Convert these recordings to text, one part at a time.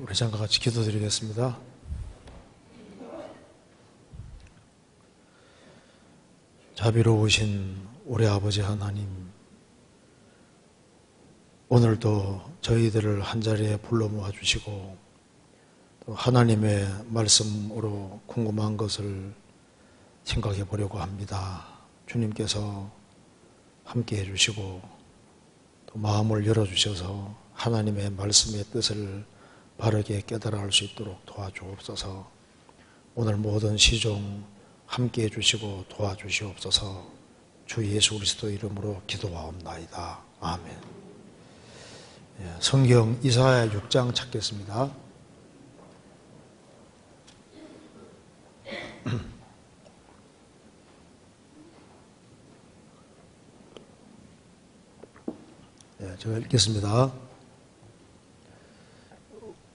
우리 잠깐 같이 기도드리겠습니다. 자비로우신 우리 아버지 하나님, 오늘도 저희들을 한자리에 불러 모아주시고 또 하나님의 말씀으로 궁금한 것을 생각해 보려고 합니다. 주님께서 함께 해주시고 또 마음을 열어주셔서 하나님의 말씀의 뜻을 바르게 깨달아 알 수 있도록 도와주옵소서. 오늘 모든 시종 함께 해주시고 도와주시옵소서. 주 예수 그리스도 이름으로 기도하옵나이다. 아멘. 성경 이사야 6장 찾겠습니다. 제가 읽겠습니다.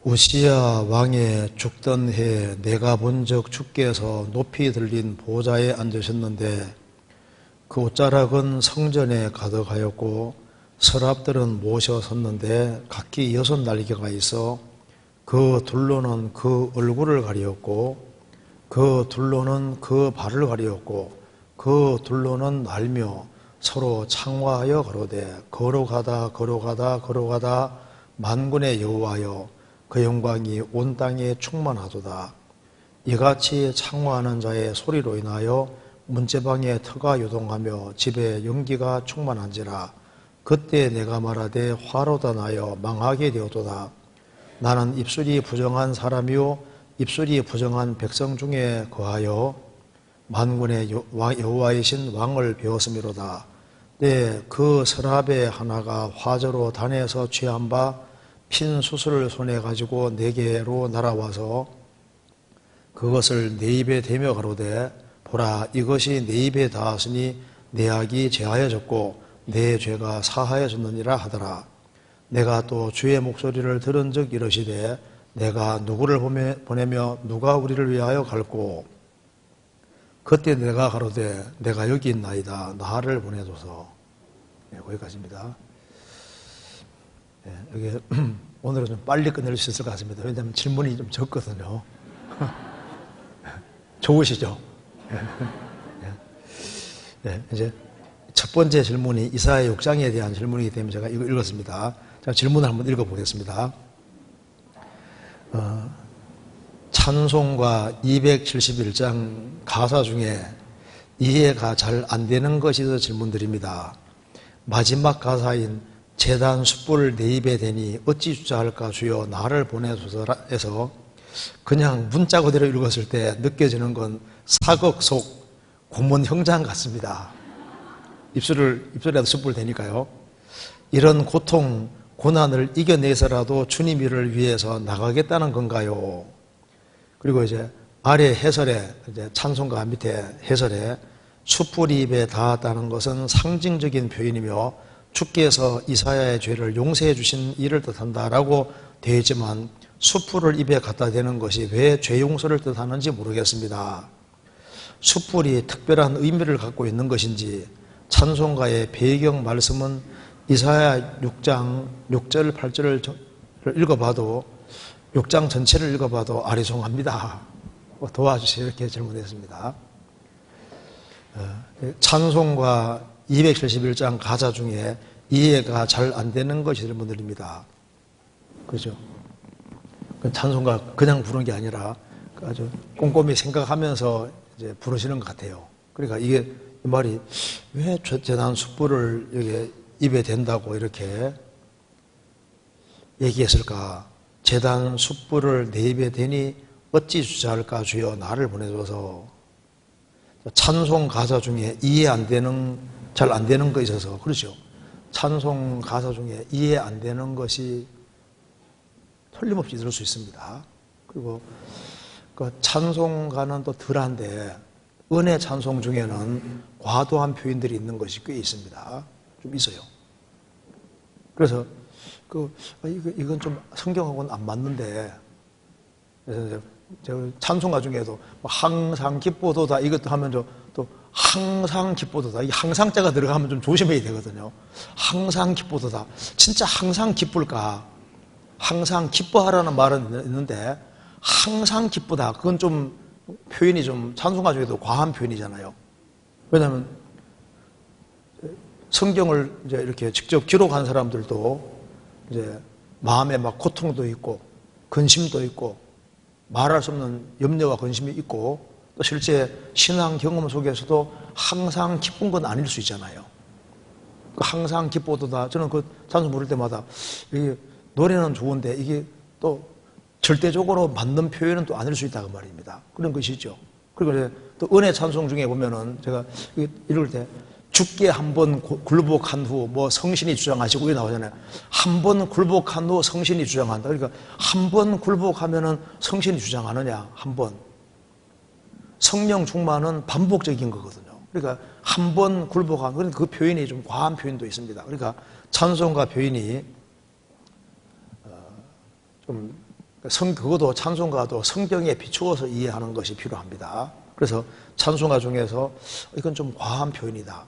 우시야 왕의 죽던 해 내가 본적 주께서 높이 들린 보좌에 앉으셨는데 그 옷자락은 성전에 가득하였고 서랍들은 모셔 섰는데 각기 6 날개가 있어 그 둘로는 그 얼굴을 가리었고 그 둘로는 그 발을 가리었고 그 둘로는 날며 서로 창화하여 가로되 걸어가다 걸어가다 걸어가다 만군의 여호와여 그 영광이 온 땅에 충만하도다. 이같이 창화하는 자의 소리로 인하여 문제방에 터가 요동하며 집에 연기가 충만한지라. 그때 내가 말하되 화로다 나여 망하게 되었도다. 나는 입술이 부정한 사람이요 입술이 부정한 백성 중에 거하여 만군의 여호와이신 왕을 배웠음이로다. 그 서랍의 하나가 화저로 단에서 취한 바 핀 수술을 손에 가지고 내게로 날아와서 그것을 내 입에 대며 가로되 보라 이것이 내 입에 닿았으니 내 악이 제하여졌고 내 죄가 사하여졌느니라 하더라. 내가 또 주의 목소리를 들은 적 이르시되 내가 누구를 보내며 누가 우리를 위하여 갈고 그때 내가 가로되 내가 여기 있나이다. 나를 보내소서. 거기까지입니다. 여기 오늘은 좀 빨리 끝낼 수 있을 것 같습니다. 왜냐하면 질문이 좀 적거든요. 좋으시죠? 이제 첫 번째 질문이 이사야 6장에 대한 질문이기 때문에 제가 이거 읽었습니다. 자, 질문을 한번 읽어보겠습니다. 찬송가 271장 가사 중에 이해가 잘 안 되는 것이 있어서 질문드립니다. 마지막 가사인 제단 숯불을 내 입에 대니 어찌 주자할까 주여 나를 보내소서 해서 그냥 문자 그대로 읽었을 때 느껴지는 건 사극 속 고문 형장 같습니다. 입술에도 숯불 대니까요. 이런 고통, 고난을 이겨내서라도 주님 일을 위해서 나가겠다는 건가요? 그리고 이제 아래 해설에, 이제 찬송가 밑에 해설에 숯불이 입에 닿았다는 것은 상징적인 표현이며 주께서 이사야의 죄를 용서해 주신 일을 뜻한다라고 되어 있지만 숯불을 입에 갖다 대는 것이 왜 죄 용서를 뜻하는지 모르겠습니다. 숯불이 특별한 의미를 갖고 있는 것인지 찬송가의 배경 말씀은 이사야 6장 6절 8절을 읽어봐도 6장 전체를 읽어봐도 아리송합니다. 도와주세요. 이렇게 질문했습니다. 찬송가 271장 가사 중에 이해가 잘 안 되는 것이 질문드립니다. 그죠? 찬송가 그냥 부르는 게 아니라 아주 꼼꼼히 생각하면서 이제 부르시는 것 같아요. 그러니까 이게 이 말이 왜 제단 숯불을 여기 입에 댄다고 이렇게 얘기했을까? 제단 숯불을 내 입에 대니 어찌 주자할까 주여 나를 보내줘서. 찬송 가사 중에 이해 안 되는 잘 안 되는 거 있어서 그렇죠. 찬송 가사 중에 이해 안 되는 것이 틀림없이 들을 수 있습니다. 그리고 그 찬송가는 또 덜한데 은혜 찬송 중에는 과도한 표현들이 있는 것이 꽤 있습니다. 좀 있어요. 그래서 이건 좀 성경하고는 안 맞는데 그래서 제가 찬송가 중에도 항상 기뻐도다 이것도 하면 또 항상 기뻐도다. 이 항상자가 들어가면 좀 조심해야 되거든요. 항상 기뻐도다. 진짜 항상 기쁠까? 항상 기뻐하라는 말은 있는데 항상 기쁘다. 그건 좀 표현이 좀 찬송가 중에도 과한 표현이잖아요. 왜냐하면 성경을 이제 이렇게 직접 기록한 사람들도 이제 마음에 막 고통도 있고 근심도 있고 말할 수 없는 염려와 근심이 있고 또 실제 신앙 경험 속에서도 항상 기쁜 건 아닐 수 있잖아요. 항상 기뻐도다. 저는 그 찬송 부를 때마다 이게 노래는 좋은데 이게 또 절대적으로 맞는 표현은 또 아닐 수 있다 그 말입니다. 그런 것이죠. 그리고 이제 또 은혜 찬송 중에 보면은 제가 읽을 때 주께 한 번 굴복한 후 뭐 성신이 주장하시고 이게 나오잖아요. 한 번 굴복한 후 성신이 주장한다. 그러니까 한 번 굴복하면은 성신이 주장하느냐? 한 번. 성령 충만은 반복적인 거거든요. 그러니까 한 번 굴복한, 그러니까 그 표현이 좀 과한 표현도 있습니다. 그러니까 찬송가 표현이 그것도 찬송가도 성경에 비추어서 이해하는 것이 필요합니다. 그래서 찬송가 중에서 이건 좀 과한 표현이다.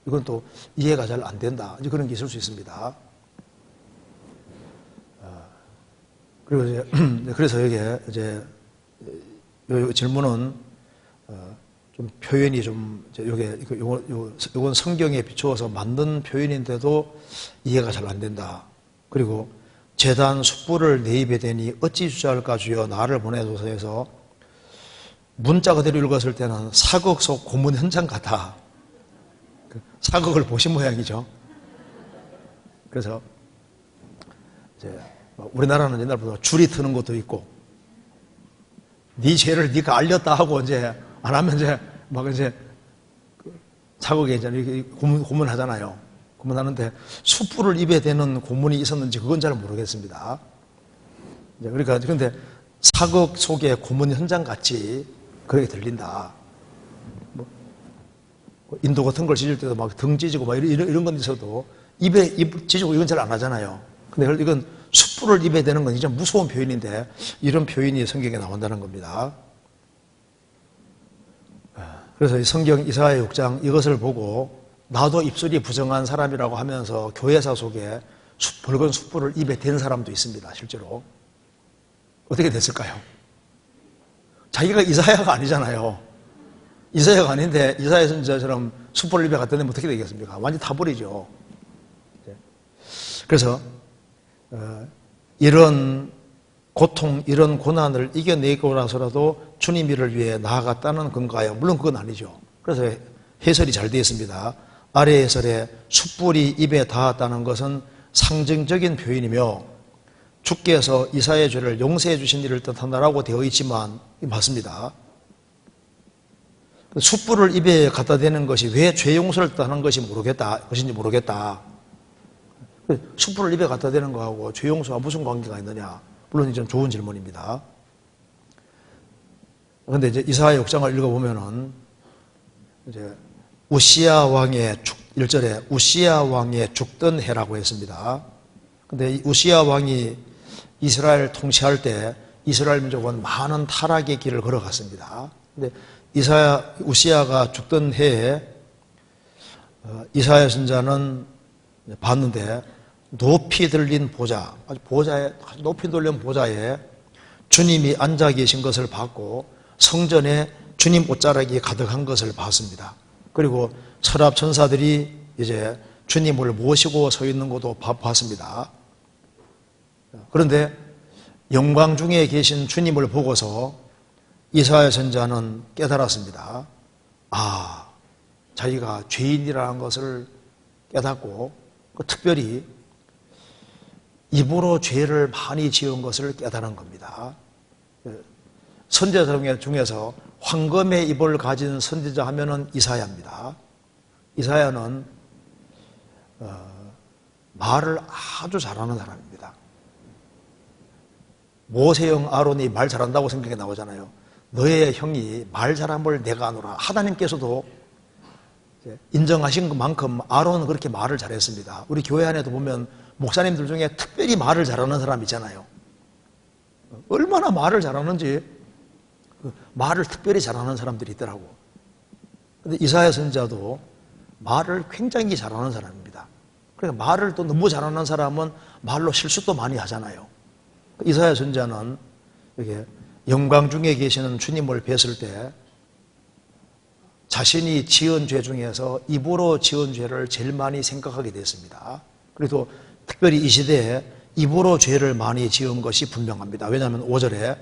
이건 또 이해가 잘 안 된다. 이제 그런 게 있을 수 있습니다. 그리고 이제 그래서 이게 이제 요 질문은 좀 표현이 좀 요건 성경에 비추어서 만든 표현인데도 이해가 잘 안 된다. 그리고 제단 숯불을 내 입에 대니 어찌 주저할까 주여 나를 보내소서 해서 문자 그대로 읽었을 때는 사극 속 고문 현장 같아. 사극을 보신 모양이죠. 그래서 이제 우리나라는 옛날부터 줄이 트는 것도 있고, 네 죄를 네가 알렸다 하고 이제 안 하면 이제 막 이제 사극에 이제 고문하잖아요. 고문하는데 숯불을 입에 대는 고문이 있었는지 그건 잘 모르겠습니다. 그러니까 근데 사극 속의 고문 현장 같이 그렇게 들린다. 인도 같은 걸 찢을 때도 막 등 찢고 막 이런 건 있어도 입 찢고 이건 잘 안 하잖아요. 근데 이건 숯불을 입에 대는 건 진짜 무서운 표현인데 이런 표현이 성경에 나온다는 겁니다. 그래서 성경 이사야 6장 이것을 보고 나도 입술이 부정한 사람이라고 하면서 교회사 속에 붉은 숯불을 입에 댄 사람도 있습니다. 실제로. 어떻게 됐을까요? 자기가 이사야가 아니잖아요. 이사야가 아닌데 이사야 선지자처럼 숯불을 입에 갖다 대면 어떻게 되겠습니까? 완전히 타버리죠. 그래서 이런 고통, 이런 고난을 이겨내고 나서라도 주님 일을 위해 나아갔다는 근거예요. 물론 그건 아니죠. 그래서 해설이 잘 되어 있습니다. 아래 해설에 숯불이 입에 닿았다는 것은 상징적인 표현이며 주께서 이사야의 죄를 용서해 주신 일을 뜻한다라고 되어 있지만 맞습니다. 숯불을 입에 갖다 대는 것이 왜 죄 용서를 뜻하는 것인지 모르겠다. 숯불을 입에 갖다 대는 거하고 죄 용서와 무슨 관계가 있느냐? 물론 좀 좋은 질문입니다. 그런데 이제 이사야 6장을 읽어보면은 이제 우시야 왕의 1절에 우시야 왕의 죽던 해라고 했습니다. 근데 우시야 왕이 이스라엘 통치할 때 이스라엘 민족은 많은 타락의 길을 걸어갔습니다. 근데 우시야가 죽던 해에 이사야 선자는 봤는데 높이 들린 보좌, 아주 높이 들린 보좌에 주님이 앉아 계신 것을 봤고 성전에 주님 옷자락이 가득한 것을 봤습니다. 그리고 서랍 천사들이 이제 주님을 모시고 서 있는 것도 봤습니다. 그런데 영광 중에 계신 주님을 보고서 이사야 선자는 깨달았습니다. 자기가 죄인이라는 것을 깨닫고 특별히 입으로 죄를 많이 지은 것을 깨달은 겁니다. 선지자 중에서 황금의 입을 가진 선지자 하면은 이사야입니다. 이사야는 말을 아주 잘하는 사람입니다. 모세형 아론이 말 잘한다고 성경에 나오잖아요. 너의 형이 말 잘함을 내가 아노라. 하나님께서도 인정하신 것만큼 아론은 그렇게 말을 잘했습니다. 우리 교회 안에도 보면 목사님들 중에 특별히 말을 잘하는 사람 있잖아요. 얼마나 말을 잘하는지 말을 특별히 잘하는 사람들이 있더라고. 근데 이사야 선지자도 말을 굉장히 잘하는 사람입니다. 그러니까 말을 또 너무 잘하는 사람은 말로 실수도 많이 하잖아요. 이사야 선지자는 이렇게 영광 중에 계시는 주님을 뵀을 때 자신이 지은 죄 중에서 입으로 지은 죄를 제일 많이 생각하게 됐습니다. 그래도 특별히 이 시대에 입으로 죄를 많이 지은 것이 분명합니다. 왜냐하면 5절에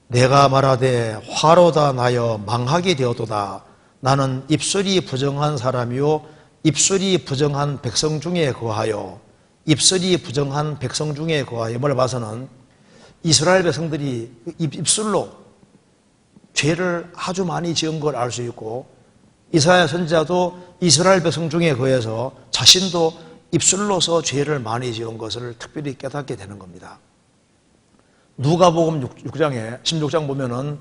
내가 말하되 화로다 나여 망하게 되었도다. 나는 입술이 부정한 사람이요 입술이 부정한 백성 중에 거하여 입술이 부정한 백성 중에 거하여 뭘 봐서는 이스라엘 백성들이 입술로 죄를 아주 많이 지은 걸 알 수 있고 이사야 선지자도 이스라엘 백성 중에 거해서 자신도 입술로서 죄를 많이 지은 것을 특별히 깨닫게 되는 겁니다. 누가복음 6장에 16장 보면은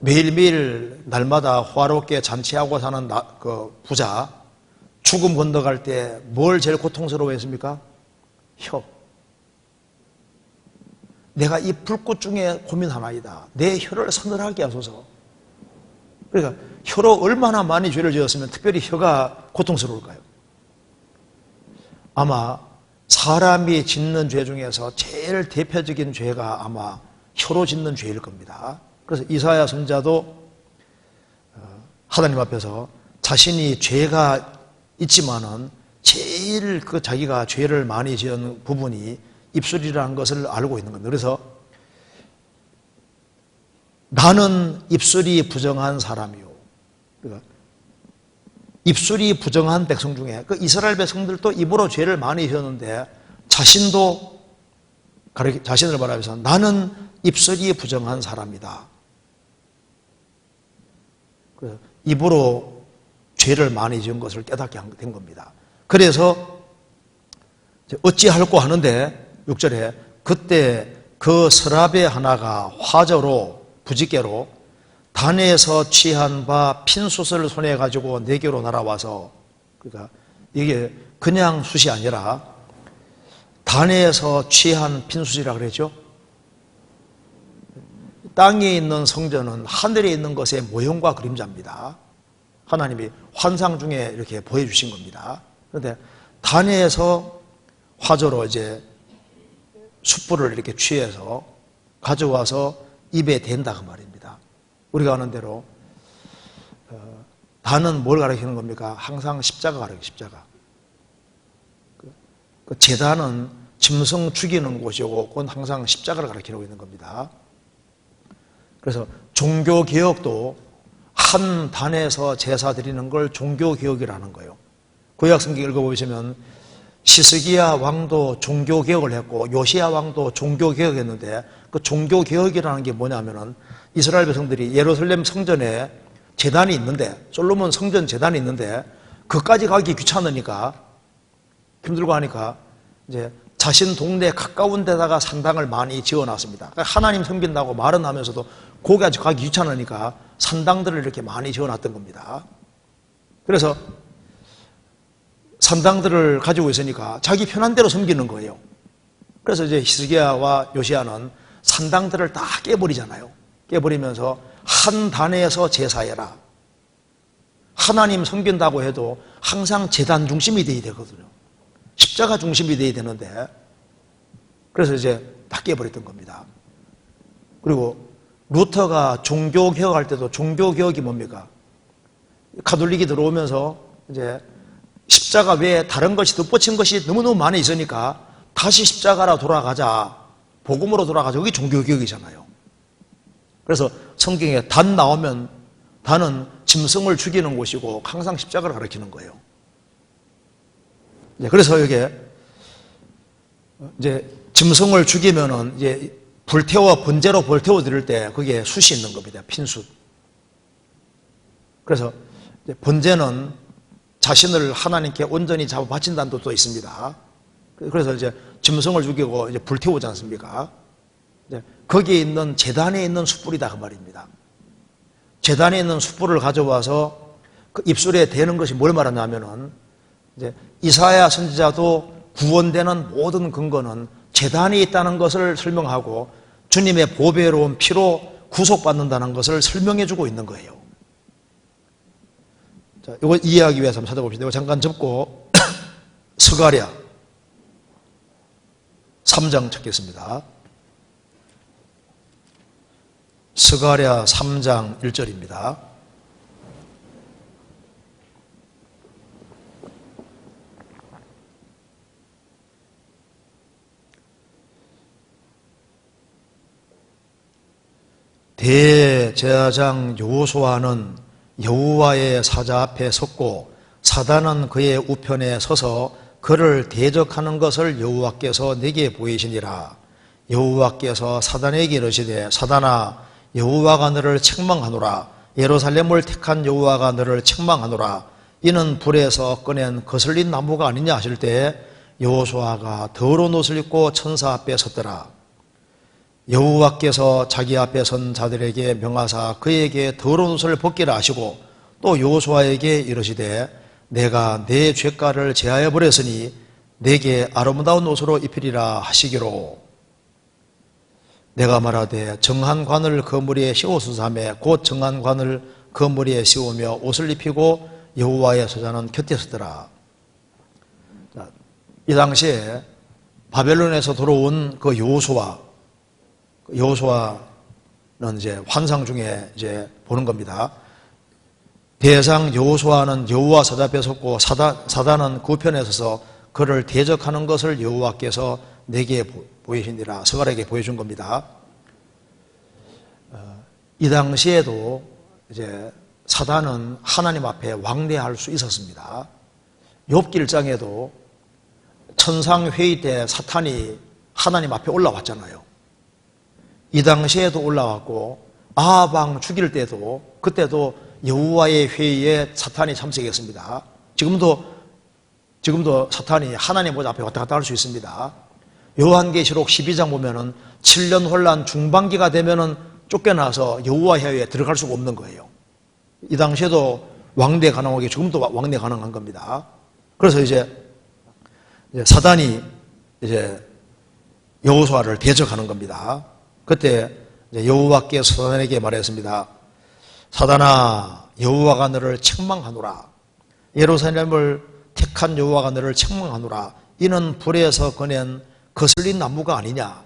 매일매일 날마다 화롭게 잔치하고 사는 그 부자 죽음 건너갈 때 뭘 제일 고통스러워했습니까? 혀. 내가 이 불꽃 중에 고민하나이다. 내 혀를 서늘하게 하소서. 그러니까 혀로 얼마나 많이 죄를 지었으면 특별히 혀가 고통스러울까요? 아마 사람이 짓는 죄 중에서 제일 대표적인 죄가 아마 혀로 짓는 죄일 겁니다. 그래서 이사야 선지자도 하나님 앞에서 자신이 죄가 있지만은 제일 그 자기가 죄를 많이 지은 부분이 입술이라는 것을 알고 있는 겁니다. 그래서 나는 입술이 부정한 사람이요. 그러니까 입술이 부정한 백성 중에 그 이스라엘 백성들도 입으로 죄를 많이 지었는데 자신도 자신을 바라면서 나는 입술이 부정한 사람이다. 입으로 죄를 많이 지은 것을 깨닫게 된 겁니다. 그래서 어찌할꼬 하는데 6절에 그때 그 서랍의 하나가 화저로 부지께로 단에서 취한 바 핀 숯을 손에 가지고 내게로 날아와서 그러니까 이게 그냥 숯이 아니라 단에서 취한 핀 숯이라 그랬죠. 땅에 있는 성전은 하늘에 있는 것의 모형과 그림자입니다. 하나님이 환상 중에 이렇게 보여주신 겁니다. 그런데 단에서 화저로 이제 숯불을 이렇게 취해서 가져와서 입에 댄다 그 말입니다. 우리가 아는 대로 단은 뭘 가리키는 겁니까? 항상 십자가 가리키는 십자가. 그 제단은 짐승 죽이는 곳이고 그건 항상 십자가를 가리키고 있는 겁니다. 그래서 종교개혁도 한 단에서 제사 드리는 걸 종교개혁이라는 거예요. 구약성경 읽어보시면 시스기야 왕도 종교개혁을 했고 요시야 왕도 종교개혁했는데 그 종교개혁이라는 게 뭐냐면은 이스라엘 백성들이 예루살렘 성전에 제단이 있는데 솔로몬 성전 제단이 있는데 그까지 가기 귀찮으니까 힘들고 하니까 이제 자신 동네 가까운 데다가 산당을 많이 지어놨습니다. 그러니까 하나님 섬긴다고 말은 하면서도 거기까지 가기 귀찮으니까 산당들을 이렇게 많이 지어놨던 겁니다. 그래서 산당들을 가지고 있으니까 자기 편한 대로 섬기는 거예요. 그래서 이제 히스기야와 요시야는 산당들을 다 깨버리잖아요. 깨버리면서 한 단에서 제사해라. 하나님 섬긴다고 해도 항상 제단 중심이 돼야 되거든요. 십자가 중심이 돼야 되는데 그래서 이제 다 깨버렸던 겁니다. 그리고 루터가 종교개혁할 때도 종교개혁이 뭡니까? 가톨릭이 들어오면서 이제 십자가 외에 다른 것이 덧붙인 것이 너무너무 많이 있으니까 다시 십자가로 돌아가자. 복음으로 돌아가자. 그게 종교개혁이잖아요. 그래서 성경에 단 나오면 단은 짐승을 죽이는 곳이고 항상 십자가를 가리키는 거예요. 그래서 이게 이제 짐승을 죽이면은 이제 번제로 불태워 드릴 때 그게 숯이 있는 겁니다. 핀숯. 그래서 번제는 자신을 하나님께 온전히 잡아 바친다는 뜻도 있습니다. 그래서 이제 짐승을 죽이고 이제 불태우지 않습니까? 이제 거기에 있는 제단에 있는 숯불이다 그 말입니다. 제단에 있는 숯불을 가져와서 그 입술에 대는 것이 뭘 말하냐면은 이제 이사야 선지자도 구원되는 모든 근거는 제단이 있다는 것을 설명하고 주님의 보배로운 피로 구속받는다는 것을 설명해 주고 있는 거예요. 자, 이거 이해하기 위해서 한번 찾아봅시다. 이거 잠깐 접고 스가랴 3장 찾겠습니다. 스가랴 3장 1절입니다. 대제사장 여호수아는 여호와의 사자 앞에 섰고 사단은 그의 우편에 서서 그를 대적하는 것을 여호와께서 내게 보이시니라. 여호와께서 사단에게 이르시되 사단아 여호와가 너를 책망하노라. 예루살렘을 택한 여호와가 너를 책망하노라. 이는 불에서 꺼낸 거슬린 나무가 아니냐 하실 때 여호수아가 더러운 옷을 입고 천사 앞에 섰더라. 여호와께서 자기 앞에 선 자들에게 명하사 그에게 더러운 옷을 벗기라 하시고 또 여호수아에게 이르시되 내가 내 죄가를 제하여 버렸으니 내게 아름다운 옷으로 입히리라 하시기로 내가 말하되 정한 관을 그 머리에 씌우소서하며 곧 정한 관을 그 머리에 씌우며 옷을 입히고 여호와의 사자는 곁에 서더라. 이 당시에 바벨론에서 들어온 그 여호수아는 이제 환상 중에 이제 보는 겁니다. 대상 여호수아는 여호와 사자 앞에 섰고 사단은 그 편에 서서 그를 대적하는 것을 여호와께서 내게 보이시니라. 스가랴에게 보여준 겁니다. 이 당시에도 이제 사단은 하나님 앞에 왕래할 수 있었습니다. 욥기 1장에도 천상회의 때 사탄이 하나님 앞에 올라왔잖아요. 이 당시에도 올라왔고 아합 죽일 때도 그때도 여호와의 회의에 사탄이 참석했습니다. 지금도 사탄이 하나님 보좌 앞에 왔다 갔다 할 수 있습니다. 요한계시록 12장 보면은 7년 혼란 중반기가 되면은 쫓겨나서 여호와 회의에 들어갈 수가 없는 거예요. 이 당시에도 왕래 가능하게 지금도 왕래 가능한 겁니다. 그래서 이제 사단이 이제 여호수아를 대적하는 겁니다. 그때 여호와께서 사단에게 말했습니다. 사단아 여호와가 너를 책망하노라. 예루살렘을 택한 여호와가 너를 책망하노라. 이는 불에서 꺼낸 거슬린 나무가 아니냐.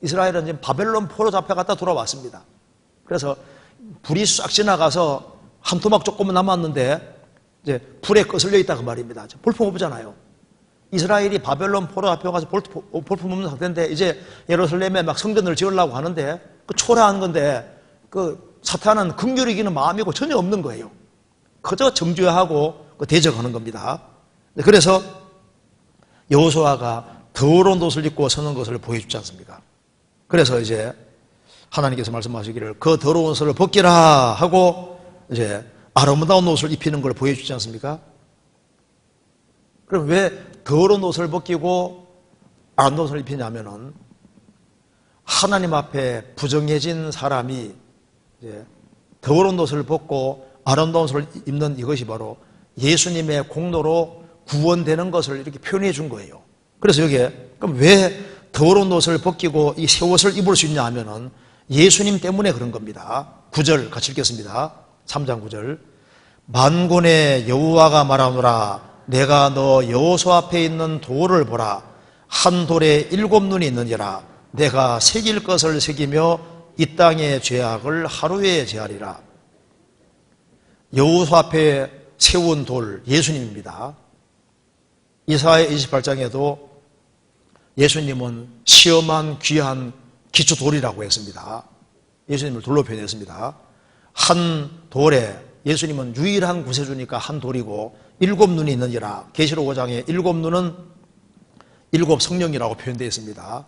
이스라엘은 지금 바벨론 포로 잡혀갔다 돌아왔습니다. 그래서 불이 싹 지나가서 한 토막 조금만 남았는데 이제 불에 거슬려 있다 그 말입니다. 볼품 없잖아요. 이스라엘이 바벨론 포로 잡혀가서 볼품 없는 상태인데 이제 예루살렘에 막 성전을 지으려고 하는데 그 초라한 건데 그 사탄은 긍휼히 이기는 마음이고 전혀 없는 거예요. 그저 정죄하고 대적하는 겁니다. 그래서 여호수아가 더러운 옷을 입고 서는 것을 보여주지 않습니까? 그래서 이제 하나님께서 말씀하시기를 그 더러운 옷을 벗기라 하고 이제 아름다운 옷을 입히는 걸 보여주지 않습니까? 그럼 왜 더러운 옷을 벗기고 아름다운 옷을 입히냐면은 하나님 앞에 부정해진 사람이 이제 더러운 옷을 벗고 아름다운 옷을 입는 이것이 바로 예수님의 공로로 구원되는 것을 이렇게 표현해 준 거예요. 그래서 여기에 그럼 왜 더러운 옷을 벗기고 이 새 옷을 입을 수 있냐 하면은 예수님 때문에 그런 겁니다. 9절 같이 읽겠습니다. 3장 9절. 만군의 여호와가 말하노라. 내가 너 여호수 앞에 있는 돌을 보라. 한 돌에 7눈이 있느니라. 내가 새길 것을 새기며 이 땅의 죄악을 하루에 제하리라. 여호수 앞에 세운 돌 예수님입니다. 이사야 28장에도 예수님은 시험한 귀한 기초돌이라고 했습니다. 예수님을 돌로 표현했습니다. 한 돌에 예수님은 유일한 구세주니까 한 돌이고 7눈이 있느니라. 계시록 5장에 7눈은 7 성령이라고 표현되어 있습니다.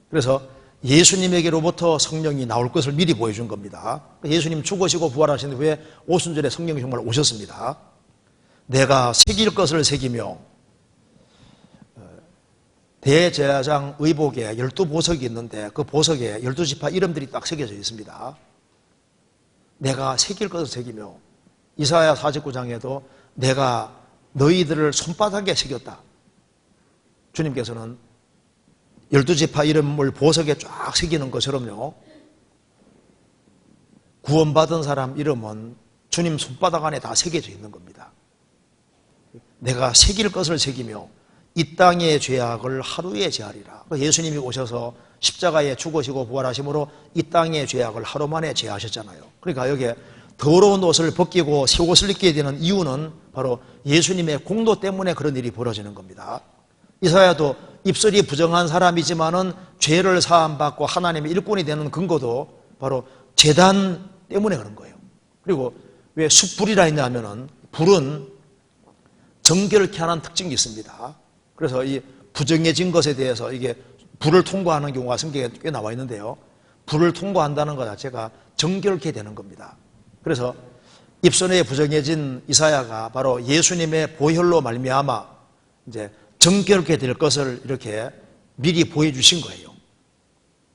그래서 예수님에게로부터 성령이 나올 것을 미리 보여준 겁니다. 예수님 죽으시고 부활하신 후에 오순절에 성령이 정말 오셨습니다. 내가 새길 것을 새기며 대제사장 의복에 12보석이 있는데 그 보석에 12지파 이름들이 딱 새겨져 있습니다. 내가 새길 것을 새기며 이사야 49장에도 내가 너희들을 손바닥에 새겼다. 주님께서는 12지파 이름을 보석에 쫙 새기는 것처럼요. 구원받은 사람 이름은 주님 손바닥 안에 다 새겨져 있는 겁니다. 내가 새길 것을 새기며 이 땅의 죄악을 하루에 제하리라. 예수님이 오셔서 십자가에 죽으시고 부활하심으로 이 땅의 죄악을 하루 만에 제하셨잖아요. 그러니까 여기에 더러운 옷을 벗기고 새 옷을 입게 되는 이유는 바로 예수님의 공로 때문에 그런 일이 벌어지는 겁니다. 이사야도 입술이 부정한 사람이지만은 죄를 사함받고 하나님의 일꾼이 되는 근거도 바로 제단 때문에 그런 거예요. 그리고 왜 숯불이라 했냐면은 불은 정결케 하는 특징이 있습니다. 그래서 이 부정해진 것에 대해서 이게 불을 통과하는 경우가 성경에 꽤 나와 있는데요. 불을 통과한다는 것 자체가 정결케 되는 겁니다. 그래서 입술에 부정해진 이사야가 바로 예수님의 보혈로 말미암아 이제 정결케 될 것을 이렇게 미리 보여주신 거예요.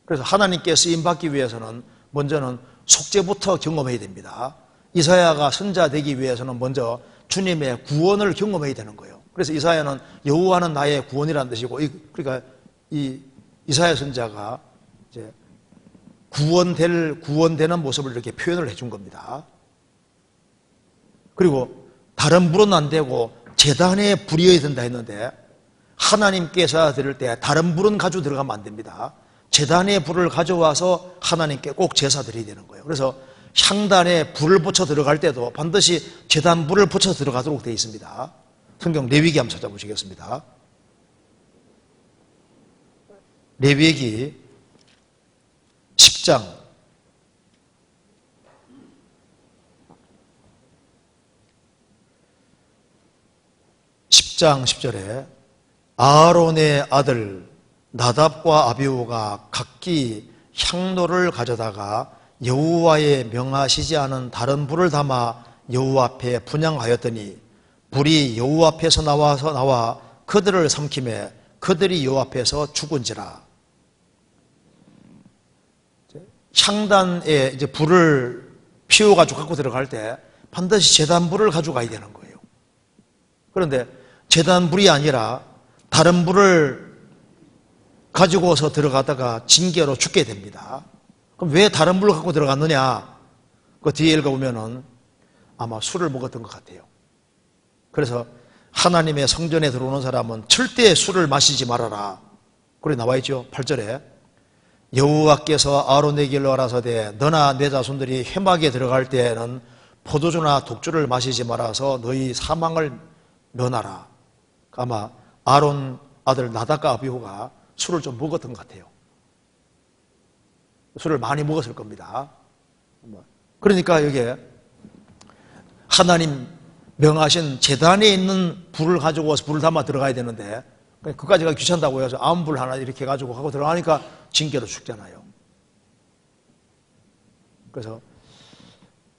그래서 하나님께 쓰임 받기 위해서는 먼저는 속죄부터 경험해야 됩니다. 이사야가 선자 되기 위해서는 먼저 주님의 구원을 경험해야 되는 거예요. 그래서 이사야는 여호와는 나의 구원이라는 뜻이고, 그러니까 이 이사야 선자가 이제 구원되는 모습을 이렇게 표현을 해준 겁니다. 그리고 다른 불은 안 되고 제단에 불이어야 된다 했는데 하나님께서 드릴 때 다른 불은 가지고 들어가면 안 됩니다. 제단에 불을 가져와서 하나님께 꼭 제사 드려야 되는 거예요. 그래서 향단에 불을 붙여 들어갈 때도 반드시 제단 불을 붙여 들어가도록 되어 있습니다. 성경 레위기 한번 찾아보시겠습니다. 레위기 10장 10절에 아론의 아들 나답과 아비후가 각기 향로를 가져다가 여호와의 명하시지 않은 다른 불을 담아 여호와 앞에 분향하였더니 불이 여호와 앞에서 나와 그들을 삼키매 그들이 여호와 앞에서 죽은지라. 향단에 이제 불을 피워가지고 갖고 들어갈 때 반드시 제단불을 가져가야 되는 거예요. 그런데 제단불이 아니라 다른 불을 가지고서 들어가다가 징계로 죽게 됩니다. 그럼 왜 다른 불을 갖고 들어갔느냐? 그 뒤에 읽어보면은 아마 술을 먹었던 것 같아요. 그래서 하나님의 성전에 들어오는 사람은 절대 술을 마시지 말아라. 그래 나와 있죠. 8절에 여호와께서 아론에게 일러가라사대 너나 내 자손들이 회막에 들어갈 때에는 포도주나 독주를 마시지 말아서 너희 사망을 면하라. 아마 아론 아들 나답과 아비후가 술을 좀 먹었던 것 같아요. 술을 많이 먹었을 겁니다. 그러니까 여기에 하나님 명하신 제단에 있는 불을 가지고 와서 불을 담아 들어가야 되는데 그까지가 귀찮다고 해서 암불 하나 이렇게 가지고 하고 들어가니까 징계로 죽잖아요. 그래서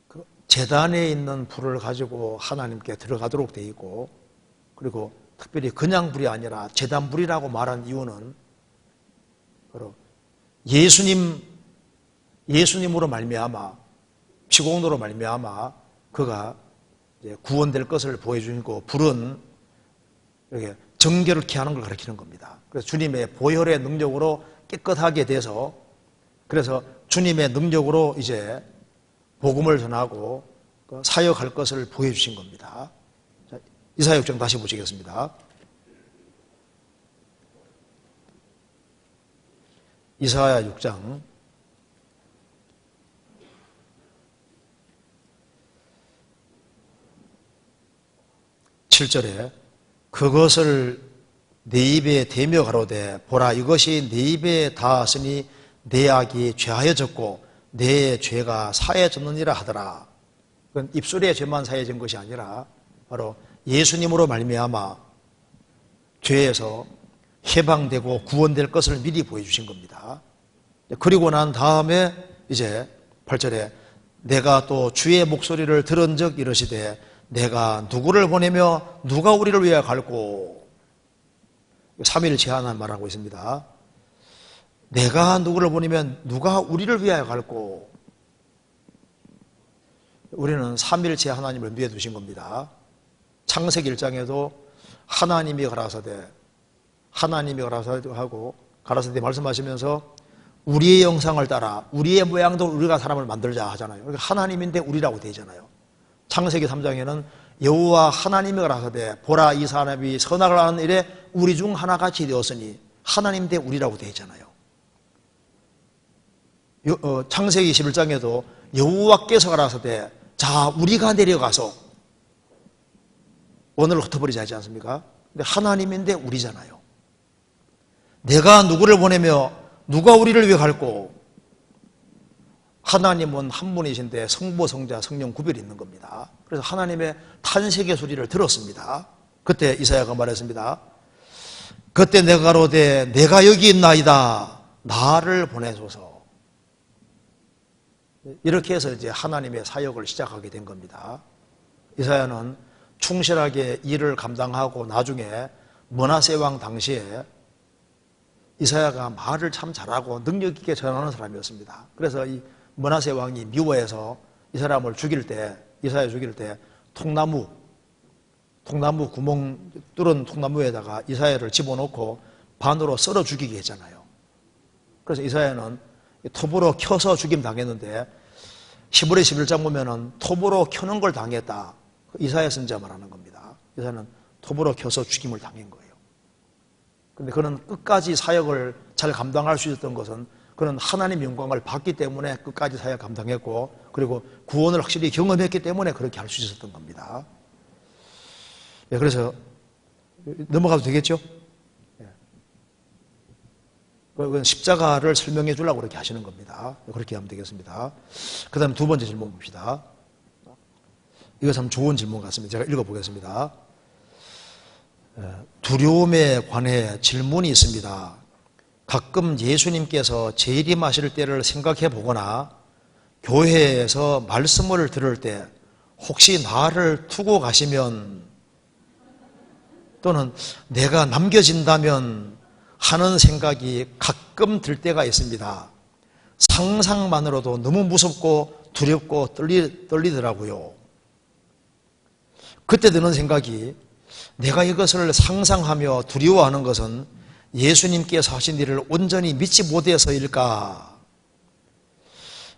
그 제단에 있는 불을 가지고 하나님께 들어가도록 돼 있고, 그리고 특별히 그냥 불이 아니라 제단불이라고 말한 이유는 바로 예수님으로 말미암아 피공로로 말미암아 그가 이제 구원될 것을 보여주고, 불은 이렇게 정결케 하는 걸 가리키는 겁니다. 그래서 주님의 보혈의 능력으로 깨끗하게 돼서, 그래서 주님의 능력으로 이제 복음을 전하고 사역할 것을 보여주신 겁니다. 자, 이사야 6장 다시 보시겠습니다. 이사야 6장 7절에 그것을 내 입에 대며 가로되 보라 이것이 내 입에 닿았으니 내 악이 죄하여졌고 내 죄가 사해졌느니라 하더라. 그건 입술의 죄만 사해진 것이 아니라 바로 예수님으로 말미암아 죄에서 해방되고 구원될 것을 미리 보여주신 겁니다. 그리고 난 다음에 이제 8절에 내가 또 주의 목소리를 들은 적 이르시되 내가 누구를 보내며 누가 우리를 위하여 갈고, 3일 제한한 말하고 있습니다. 내가 누구를 보내면 누가 우리를 위하여 갈고, 우리는 3일째 하나님을 위해 두신 겁니다. 창세기 1장에도 하나님이 가라사대 하고 가라사대 말씀하시면서 우리의 형상을 따라 우리의 모양대로 우리가 사람을 만들자 하잖아요. 그러니까 하나님인데 우리라고 되잖아요. 창세기 3장에는 여호와 하나님이라 하되 보라 이 사람이 선악을 하는 일에 우리 중 하나같이 되었으니 하나님 대 우리라고 되어 있잖아요. 창세기 11장에도 여호와께서 가라사대 자 우리가 내려가서 원을 흩어버리자 하지 않습니까? 근데 하나님인데 우리잖아요. 내가 누구를 보내며 누가 우리를 위해 갈고 하나님은 한 분이신데 성부, 성자, 성령 구별이 있는 겁니다. 그래서 하나님의 탄식의 소리를 들었습니다. 그때 이사야가 말했습니다. 그때 내가 가로되 내가 여기 있나이다. 나를 보내소서. 이렇게 해서 이제 하나님의 사역을 시작하게 된 겁니다. 이사야는 충실하게 일을 감당하고 나중에 므낫세 왕 당시에 이사야가 말을 참 잘하고 능력 있게 전하는 사람이었습니다. 그래서 이 므낫세 왕이 미워해서 이 사람을 죽일 때, 이사야 죽일 때 통나무 구멍 뚫은 통나무에다가 이사야를 집어넣고 반으로 썰어 죽이게 했잖아요. 그래서 이사야는 톱으로 켜서 죽임 당했는데 히브리 11장 보면은 톱으로 켜는 걸 당했다. 이사야 선지자 말하는 겁니다. 이사야는 톱으로 켜서 죽임을 당한 거예요. 그런데 그는 끝까지 사역을 잘 감당할 수 있었던 것은 그는 하나님 영광을 받기 때문에 끝까지 사역 감당했고 그리고 구원을 확실히 경험했기 때문에 그렇게 할 수 있었던 겁니다. 예, 그래서 넘어가도 되겠죠? 예. 그건 십자가를 설명해 주려고 그렇게 하시는 겁니다. 그렇게 하면 되겠습니다. 그 다음에 두 번째 질문 봅시다. 이거 참 좋은 질문 같습니다. 제가 읽어보겠습니다. 두려움에 관해 질문이 있습니다. 가끔 예수님께서 재림하실 때를 생각해 보거나 교회에서 말씀을 들을 때 혹시 나를 두고 가시면 또는 내가 남겨진다면 하는 생각이 가끔 들 때가 있습니다. 상상만으로도 너무 무섭고 두렵고 떨리더라고요. 그때 드는 생각이 내가 이것을 상상하며 두려워하는 것은 예수님께서 하신 일을 온전히 믿지 못해서일까?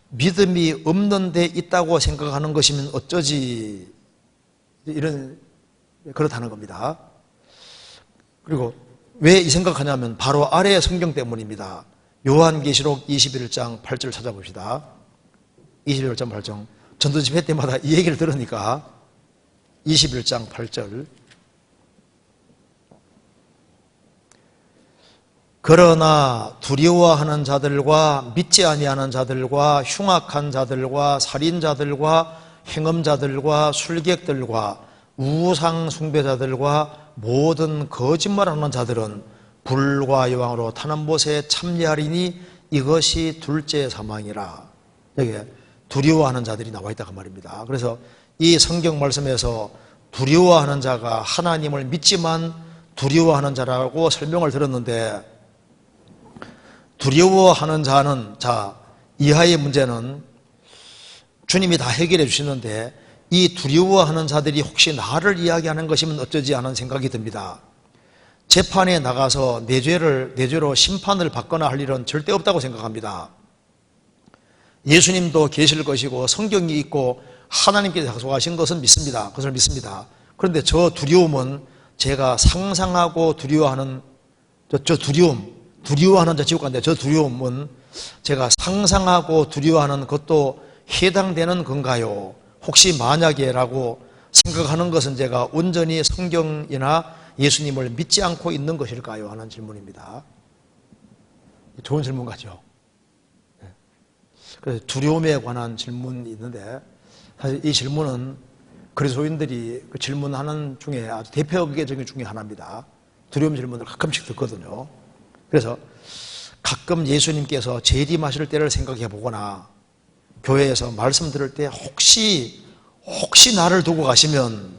믿음이 없는 데 있다고 생각하는 것이면 어쩌지? 그렇다는 겁니다. 그리고 왜 이 생각하냐면 바로 아래의 성경 때문입니다. 요한계시록 21장 8절 찾아봅시다. 21장 8절. 전도 집회 때마다 이 얘기를 들으니까 21장 8절. 그러나 두려워하는 자들과 믿지 아니하는 자들과 흉악한 자들과 살인자들과 행음자들과 술객들과 우상 숭배자들과 모든 거짓말하는 자들은 불과 여왕으로 타는 못에 참여하리니 이것이 둘째 사망이라. 여기에 두려워하는 자들이 나와 있다고 말입니다. 그래서 이 성경 말씀에서 두려워하는 자가 하나님을 믿지만 두려워하는 자라고 설명을 들었는데 두려워하는 자는 이하의 문제는 주님이 다 해결해 주시는데 이 두려워하는 자들이 혹시 나를 이야기하는 것이면 어쩌지 하는 생각이 듭니다. 재판에 나가서 내 죄로 심판을 받거나 할 일은 절대 없다고 생각합니다. 예수님도 계실 것이고 성경이 있고 하나님께서 약속하신 것은 믿습니다. 그것을 믿습니다. 그런데 저 두려움은 제가 상상하고 두려워하는 두려워하는 자 지옥 간다. 저 두려움은 제가 상상하고 두려워하는 것도 해당되는 건가요? 혹시 만약에라고 생각하는 것은 제가 온전히 성경이나 예수님을 믿지 않고 있는 것일까요? 하는 질문입니다. 좋은 질문 같죠? 그래서 두려움에 관한 질문이 있는데 사실 이 질문은 그리스도인들이 그 질문하는 중에 아주 대표적인 중에 하나입니다. 두려움 질문을 가끔씩 듣거든요. 그래서 가끔 예수님께서 재림하실 때를 생각해 보거나 교회에서 말씀 들을 때 혹시 나를 두고 가시면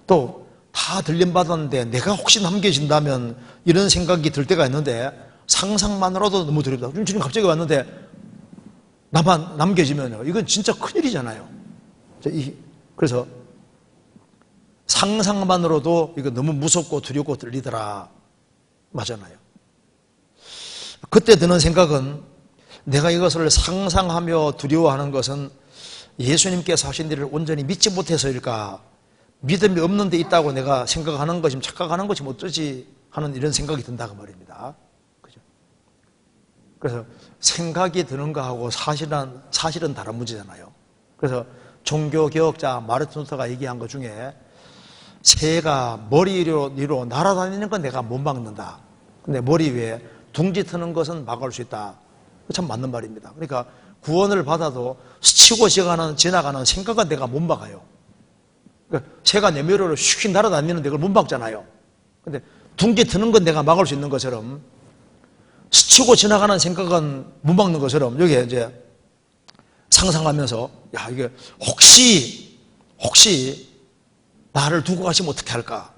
또 다 들림받았는데 내가 혹시 남겨진다면 이런 생각이 들 때가 있는데 상상만으로도 너무 두렵다. 주님 갑자기 왔는데 나만 남겨지면요. 이건 진짜 큰일이잖아요. 그래서 상상만으로도 이거 너무 무섭고 두렵고 떨리더라. 맞잖아요. 그때 드는 생각은 내가 이것을 상상하며 두려워하는 것은 예수님께서 하신 일을 온전히 믿지 못해서일까? 믿음이 없는 데 있다고 내가 생각하는 것이면 착각하는 것이면 어쩌지 하는 이런 생각이 든다고 말입니다. 그죠? 그래서 생각이 드는 거하고 사실은 다른 문제잖아요. 그래서 종교개혁자 마르틴 루터가 얘기한 것 중에 새가 머리 위로 날아다니는 건 내가 못 막는다. 근데 머리 위에 둥지 트는 것은 막을 수 있다. 참 맞는 말입니다. 그러니까 구원을 받아도 스치고 지나가는 생각은 내가 못 막아요. 그러니까 새가 내 머리로 슉 날아다니는데 그걸 못 막잖아요. 근데 둥지 트는 건 내가 막을 수 있는 것처럼 스치고 지나가는 생각은 못 막는 것처럼 여기에 이제 상상하면서 야 이게 혹시 나를 두고 가시면 어떻게 할까?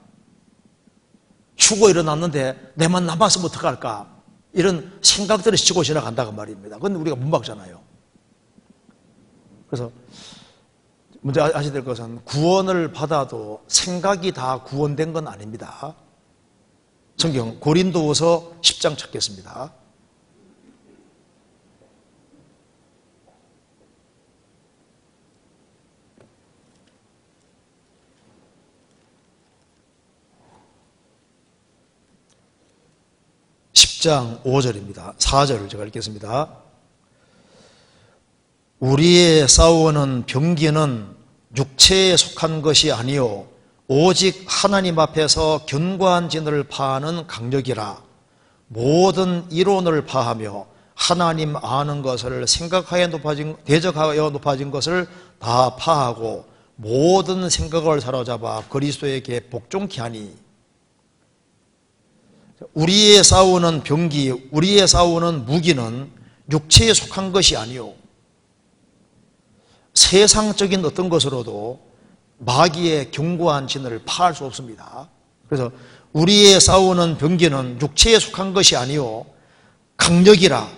죽어 일어났는데 내만 남았으면 어떻게 할까? 이런 생각들이 스치고 지나간다고 말입니다. 그건 우리가 못 막잖아요. 그래서 먼저 아셔야 될 것은 구원을 받아도 생각이 다 구원된 건 아닙니다. 성경 고린도후서 10장 찾겠습니다. (10장) 5절입니다. 4절을 제가 읽겠습니다. 우리의 싸우는 병기는 육체에 속한 것이 아니요 오직 하나님 앞에서 견고한 진을 파하는 강력이라. 모든 이론을 파하며 하나님 아는 것을 대적하여 높아진 것을 다 파하고 모든 생각을 사로잡아 그리스도에게 복종케 하니. 우리의 싸우는 병기, 우리의 싸우는 무기는 육체에 속한 것이 아니요 세상적인 어떤 것으로도 마귀의 견고한 진을 파할 수 없습니다. 그래서 우리의 싸우는 병기는 육체에 속한 것이 아니요 강력이라,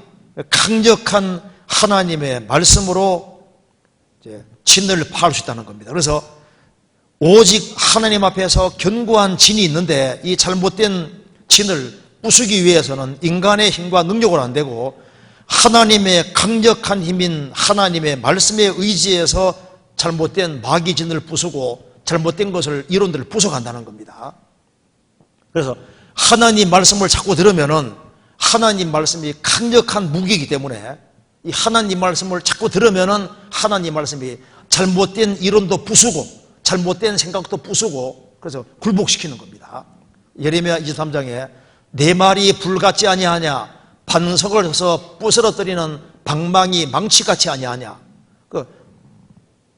강력한 하나님의 말씀으로 이제 진을 파할 수 있다는 겁니다. 그래서 오직 하나님 앞에서 견고한 진이 있는데 이 잘못된 진을 부수기 위해서는 인간의 힘과 능력으로 안 되고 하나님의 강력한 힘인 하나님의 말씀에 의지해서 잘못된 마귀 진을 부수고 잘못된 것을 이론들을 부숴간다는 겁니다. 그래서 하나님 말씀을 자꾸 들으면은 하나님 말씀이 강력한 무기이기 때문에 이 하나님 말씀을 자꾸 들으면은 하나님 말씀이 잘못된 이론도 부수고 잘못된 생각도 부수고 그래서 굴복시키는 겁니다. 예레미야 23장에 내 말이 불같지 아니하냐 반석을 쳐서 부스러뜨리는 방망이 망치같이 아니하냐. 그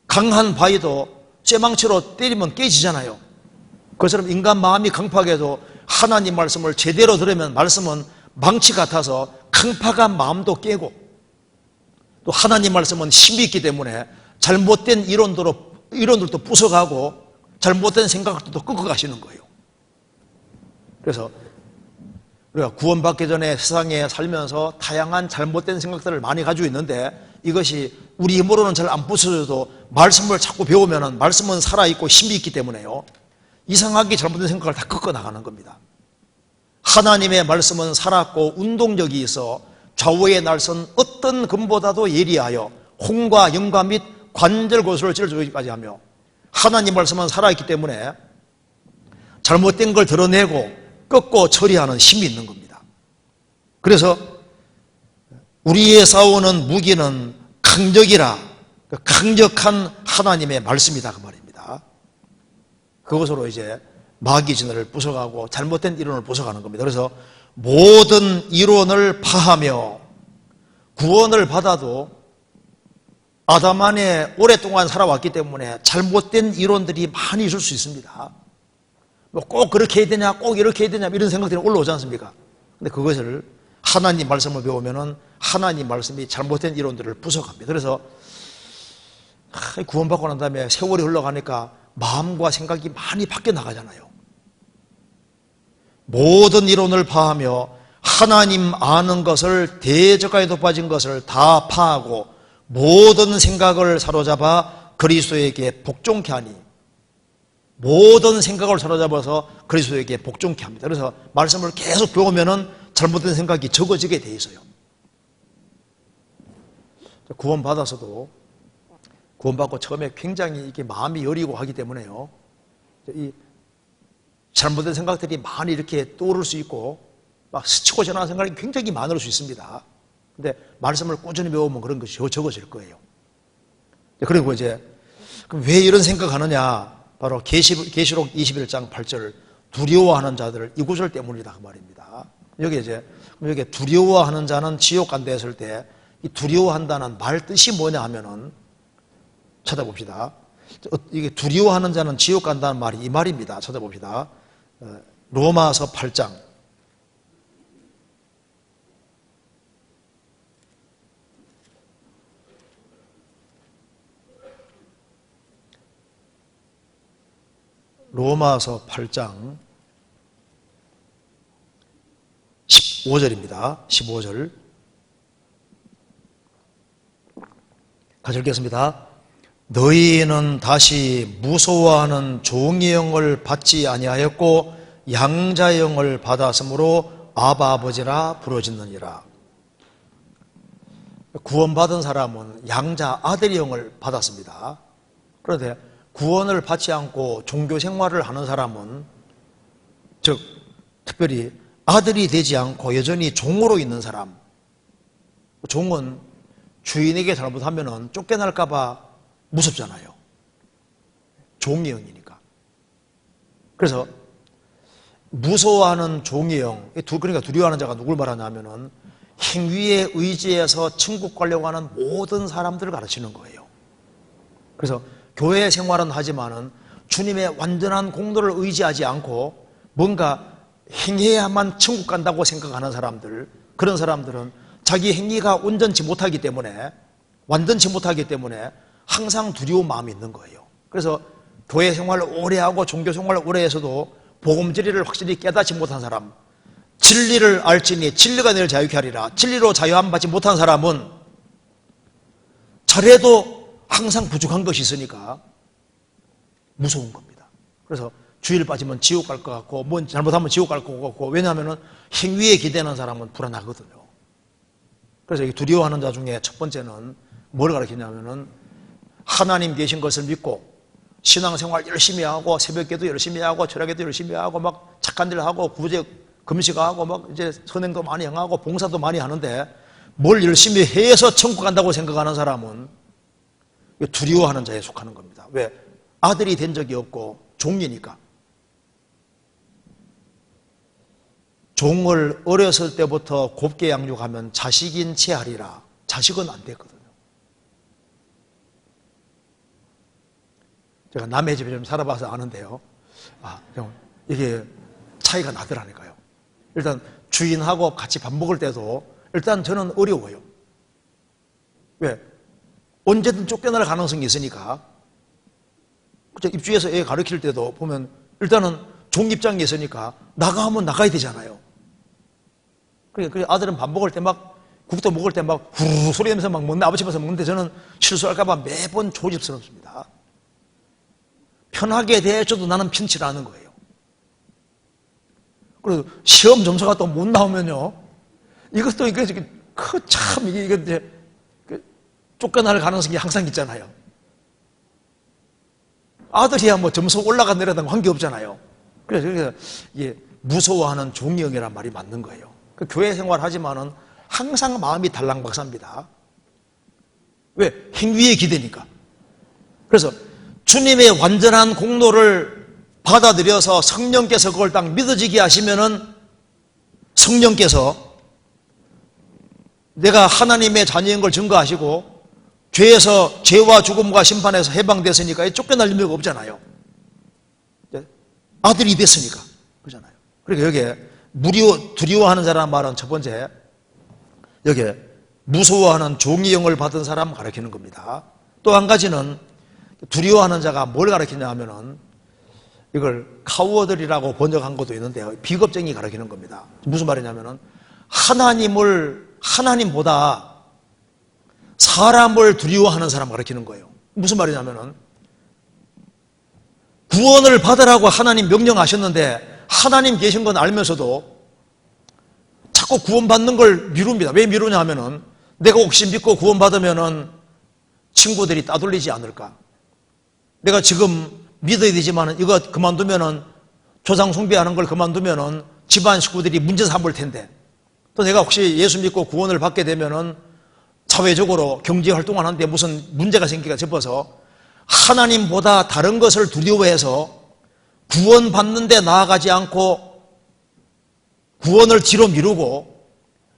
강한 바위도 쇠망치로 때리면 깨지잖아요. 그것처럼 인간 마음이 강팍해도 하나님 말씀을 제대로 들으면 말씀은 망치 같아서 강팍한 마음도 깨고 또 하나님 말씀은 힘이 있기 때문에 잘못된 이론들도 부숴가고 잘못된 생각들도 끄고 가시는 거예요. 그래서 우리가 구원받기 전에 세상에 살면서 다양한 잘못된 생각들을 많이 가지고 있는데 이것이 우리 힘으로는 잘 안 부서져도 말씀을 자꾸 배우면 말씀은 살아있고 힘이 있기 때문에요. 이상하게 잘못된 생각을 다 꺾어 나가는 겁니다. 하나님의 말씀은 살았고 운동력이 있어 좌우의 날선 어떤 금보다도 예리하여 홍과 영과 및 관절 고수를 찔러주기까지 하며 하나님 말씀은 살아있기 때문에 잘못된 걸 드러내고 꺾고 처리하는 힘이 있는 겁니다. 그래서 우리의 싸우는 무기는 강력이라 강력한 하나님의 말씀이다 그 말입니다. 그것으로 이제 마귀 진을 부숴가고 잘못된 이론을 부숴가는 겁니다. 그래서 모든 이론을 파하며 구원을 받아도 아담 안에 오랫동안 살아왔기 때문에 잘못된 이론들이 많이 있을 수 있습니다. 뭐 꼭 그렇게 해야 되냐, 꼭 이렇게 해야 되냐, 이런 생각들이 올라오지 않습니까? 근데 그것을 하나님 말씀을 배우면은 하나님 말씀이 잘못된 이론들을 부숴갑니다. 그래서 구원받고 난 다음에 세월이 흘러가니까 마음과 생각이 많이 바뀌어 나가잖아요. 모든 이론을 파하며 하나님 아는 것을 대적하여 높아진 것을 다 파하고 모든 생각을 사로잡아 그리스도에게 복종케 하니 모든 생각을 사로잡아서 그리스도에게 복종케 합니다. 그래서 말씀을 계속 배우면은 잘못된 생각이 적어지게 돼 있어요. 구원받아서도 구원받고 처음에 굉장히 이게 마음이 여리고 하기 때문에요. 이 잘못된 생각들이 많이 이렇게 떠오를 수 있고 막 스치고 지나가는 생각이 굉장히 많을 수 있습니다. 근데 말씀을 꾸준히 배우면 그런 것이 적어질 거예요. 그리고 이제 그럼 왜 이런 생각하느냐? 바로 계시록 21장 8절 두려워하는 자들 이 구절 때문이다 그 말입니다. 여기 두려워하는 자는 지옥 간다 했을 때 이 두려워한다는 말 뜻이 뭐냐 하면은 찾아봅시다. 이게 두려워하는 자는 지옥 간다는 말이 이 말입니다. 찾아봅시다. 로마서 8장. 로마서 8장 15절입니다. 15절. 같이 읽겠습니다. 너희는 다시 무서워하는 종의 영을 받지 아니하였고 양자의 영을 받았으므로 아바 아버지라 부르짖느니라. 구원받은 사람은 양자 아들의 영을 받았습니다. 그런데 구원을 받지 않고 종교 생활을 하는 사람은 즉 특별히 아들이 되지 않고 여전히 종으로 있는 사람, 종은 주인에게 잘못하면 쫓겨날까 봐 무섭잖아요. 종의 영이니까. 그래서 무서워하는 종의 영, 그러니까 두려워하는 자가 누굴 말하냐면은 행위에 의지해서 천국 가려고 하는 모든 사람들을 가르치는 거예요. 그래서 교회 생활은 하지만은 주님의 완전한 공로를 의지하지 않고 뭔가 행해야만 천국 간다고 생각하는 사람들, 그런 사람들은 자기 행위가 온전치 못하기 때문에, 완전치 못하기 때문에 항상 두려운 마음이 있는 거예요. 그래서 교회 생활을 오래 하고 종교 생활을 오래 해서도 복음 진리를 확실히 깨닫지 못한 사람, 진리를 알지니 진리가 너를 자유케 하리라, 진리로 자유함 받지 못한 사람은 잘해도 항상 부족한 것이 있으니까 무서운 겁니다. 그래서 주의를 빠지면 지옥 갈 것 같고, 뭐 잘못하면 지옥 갈 것 같고, 왜냐하면 행위에 기대는 사람은 불안하거든요. 그래서 이 두려워하는 자 중에 첫 번째는 뭘 가르치냐면은 하나님 계신 것을 믿고 신앙생활 열심히 하고 새벽기도 열심히 하고 철학기도 열심히 하고 막 착한 일 하고 구제 금식하고 막 이제 선행도 많이 행하고 봉사도 많이 하는데 뭘 열심히 해서 천국 간다고 생각하는 사람은 두려워하는 자에 속하는 겁니다. 왜? 아들이 된 적이 없고 종이니까. 종을 어렸을 때부터 곱게 양육하면 자식인 채 하리라. 자식은 안 되거든요. 제가 남의 집에 좀 살아봐서 아는데요. 이게 차이가 나더라니까요. 일단 주인하고 같이 밥 먹을 때도 일단 저는 어려워요. 왜? 언제든 쫓겨날 가능성이 있으니까. 입주해서 애 가르칠 때도 보면 일단은 종 입장에 있으니까 나가면 나가야 되잖아요. 그래 아들은 밥 먹을 때 막 국도 먹을 때 막 후루룩 소리 내면서 막 먹는데 아버지 집에서 먹는데 저는 실수할까봐 매번 조집스럽습니다. 편하게 대해줘도 나는 편치를 않은 거예요. 그리고 시험 점수가 또 못 나오면요. 이것도 참 이게 이제 쫓겨날 가능성이 항상 있잖아요. 아들이야 뭐 점수 올라가 내려다 관계없잖아요. 그래서 이게 무서워하는 종이형이란 말이 맞는 거예요. 교회 생활 하지만은 항상 마음이 달랑박사입니다. 왜? 행위에 기대니까. 그래서 주님의 완전한 공로를 받아들여서 성령께서 그걸 딱 믿어지게 하시면은 성령께서 내가 하나님의 자녀인 걸 증거하시고 죄와 죽음과 심판에서 해방됐으니까 쫓겨날 의미가 없잖아요. 아들이 됐으니까. 그러잖아요. 그러니까 여기에 두려워하는 자라는 말은 첫 번째, 여기에 무서워하는 종의 영을 받은 사람 가르치는 겁니다. 또 한 가지는 두려워하는 자가 뭘 가르치냐 하면은 이걸 카워들이라고 번역한 것도 있는데요. 비겁쟁이 가르치는 겁니다. 무슨 말이냐면은 하나님보다 사람을 두려워하는 사람 가르치는 거예요. 무슨 말이냐면은 구원을 받으라고 하나님 명령하셨는데 하나님 계신 건 알면서도 자꾸 구원받는 걸 미룹니다. 왜 미루냐 하면은 내가 혹시 믿고 구원받으면은 친구들이 따돌리지 않을까? 내가 지금 믿어야 되지만 이거 그만두면은 조상 숭배하는 걸 그만두면은 집안 식구들이 문제 삼을 텐데, 또 내가 혹시 예수 믿고 구원을 받게 되면은 사회적으로 경제 활동을 하는데 무슨 문제가 생기가 싶어서 하나님보다 다른 것을 두려워해서 구원받는데 나아가지 않고 구원을 뒤로 미루고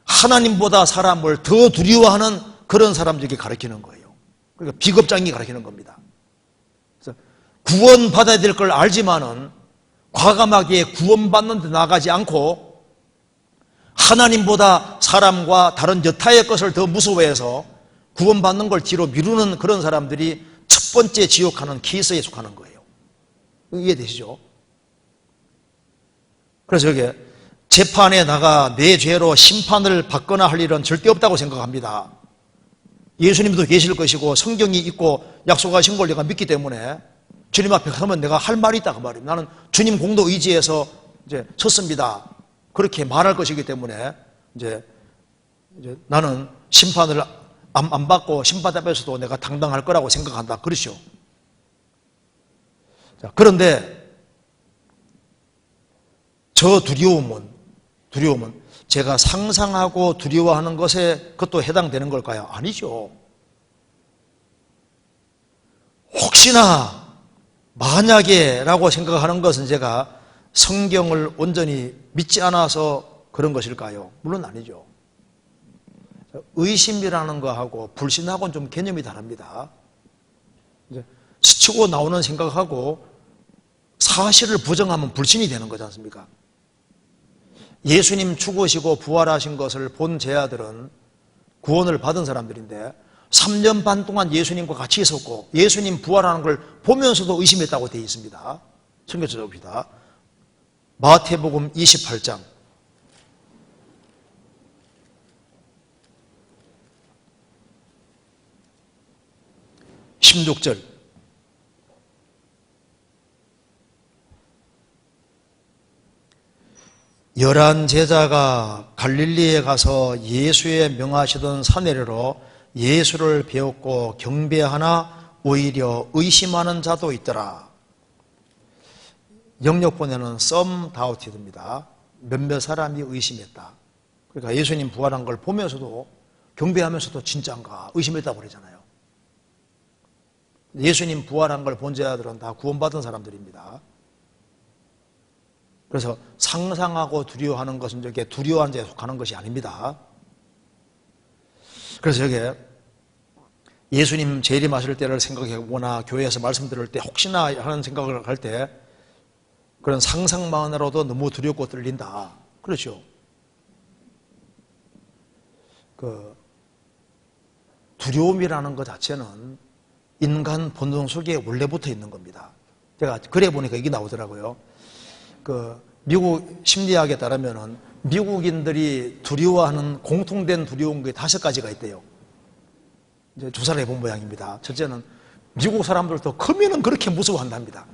하나님보다 사람을 더 두려워하는 그런 사람들에게 가르치는 거예요. 그러니까 비겁장이 가르치는 겁니다. 그래서 구원받아야 될 걸 알지만은 과감하게 구원받는데 나아가지 않고 하나님보다 사람과 다른 여타의 것을 더 무서워해서 구원받는 걸 뒤로 미루는 그런 사람들이 첫 번째 지옥하는 케이스에 속하는 거예요. 이해되시죠? 그래서 여기 재판에 나가 내 죄로 심판을 받거나 할 일은 절대 없다고 생각합니다. 예수님도 계실 것이고 성경이 있고 약속하신 걸 내가 믿기 때문에 주님 앞에 서면 내가 할 말이 있다 그 말입니다. 나는 주님 공도 의지해서 이제 섰습니다. 그렇게 말할 것이기 때문에 이제 나는 심판을 안 받고 심판 앞에서도 내가 당당할 거라고 생각한다. 그렇죠? 자, 그런데 저 두려움은 제가 상상하고 두려워하는 것에 그것도 해당되는 걸까요? 아니죠. 혹시나 만약에 라고 생각하는 것은 제가 성경을 온전히 믿지 않아서 그런 것일까요? 물론 아니죠. 의심이라는 거하고 불신하고는 좀 개념이 다릅니다. 스치고 나오는 생각하고 사실을 부정하면 불신이 되는 거지 않습니까? 예수님 죽으시고 부활하신 것을 본 제 아들은 구원을 받은 사람들인데 3년 반 동안 예수님과 같이 있었고 예수님 부활하는 걸 보면서도 의심했다고 되어 있습니다. 성경 찾아봅시다. 마태복음 28장 16절. 열한 제자가 갈릴리에 가서 예수의 명하시던 산에르러 예수를 배웠고 경배하나 오히려 의심하는 자도 있더라. 영역본에는 some doubted입니다. 몇몇 사람이 의심했다. 그러니까 예수님 부활한 걸 보면서도 경배하면서도 진짜인가 의심했다고 그러잖아요. 예수님 부활한 걸 본 자들은 다 구원받은 사람들입니다. 그래서 상상하고 두려워하는 것은 저게 두려워하는 자에 속하는 것이 아닙니다. 그래서 여기에 예수님 재림하실 때를 생각해보거나 교회에서 말씀 들을 때 혹시나 하는 생각을 할 때 그런 상상만으로도 너무 두렵고 떨린다. 그렇죠? 두려움이라는 것 자체는 인간 본능 속에 원래 붙어 있는 겁니다. 제가 그래 보니까 이게 나오더라고요. 미국 심리학에 따르면은 미국인들이 두려워하는 공통된 두려움이 5가지가 있대요. 이제 조사를 해본 모양입니다. 첫째는 미국 사람들도 거미는 그렇게 무서워한답니다.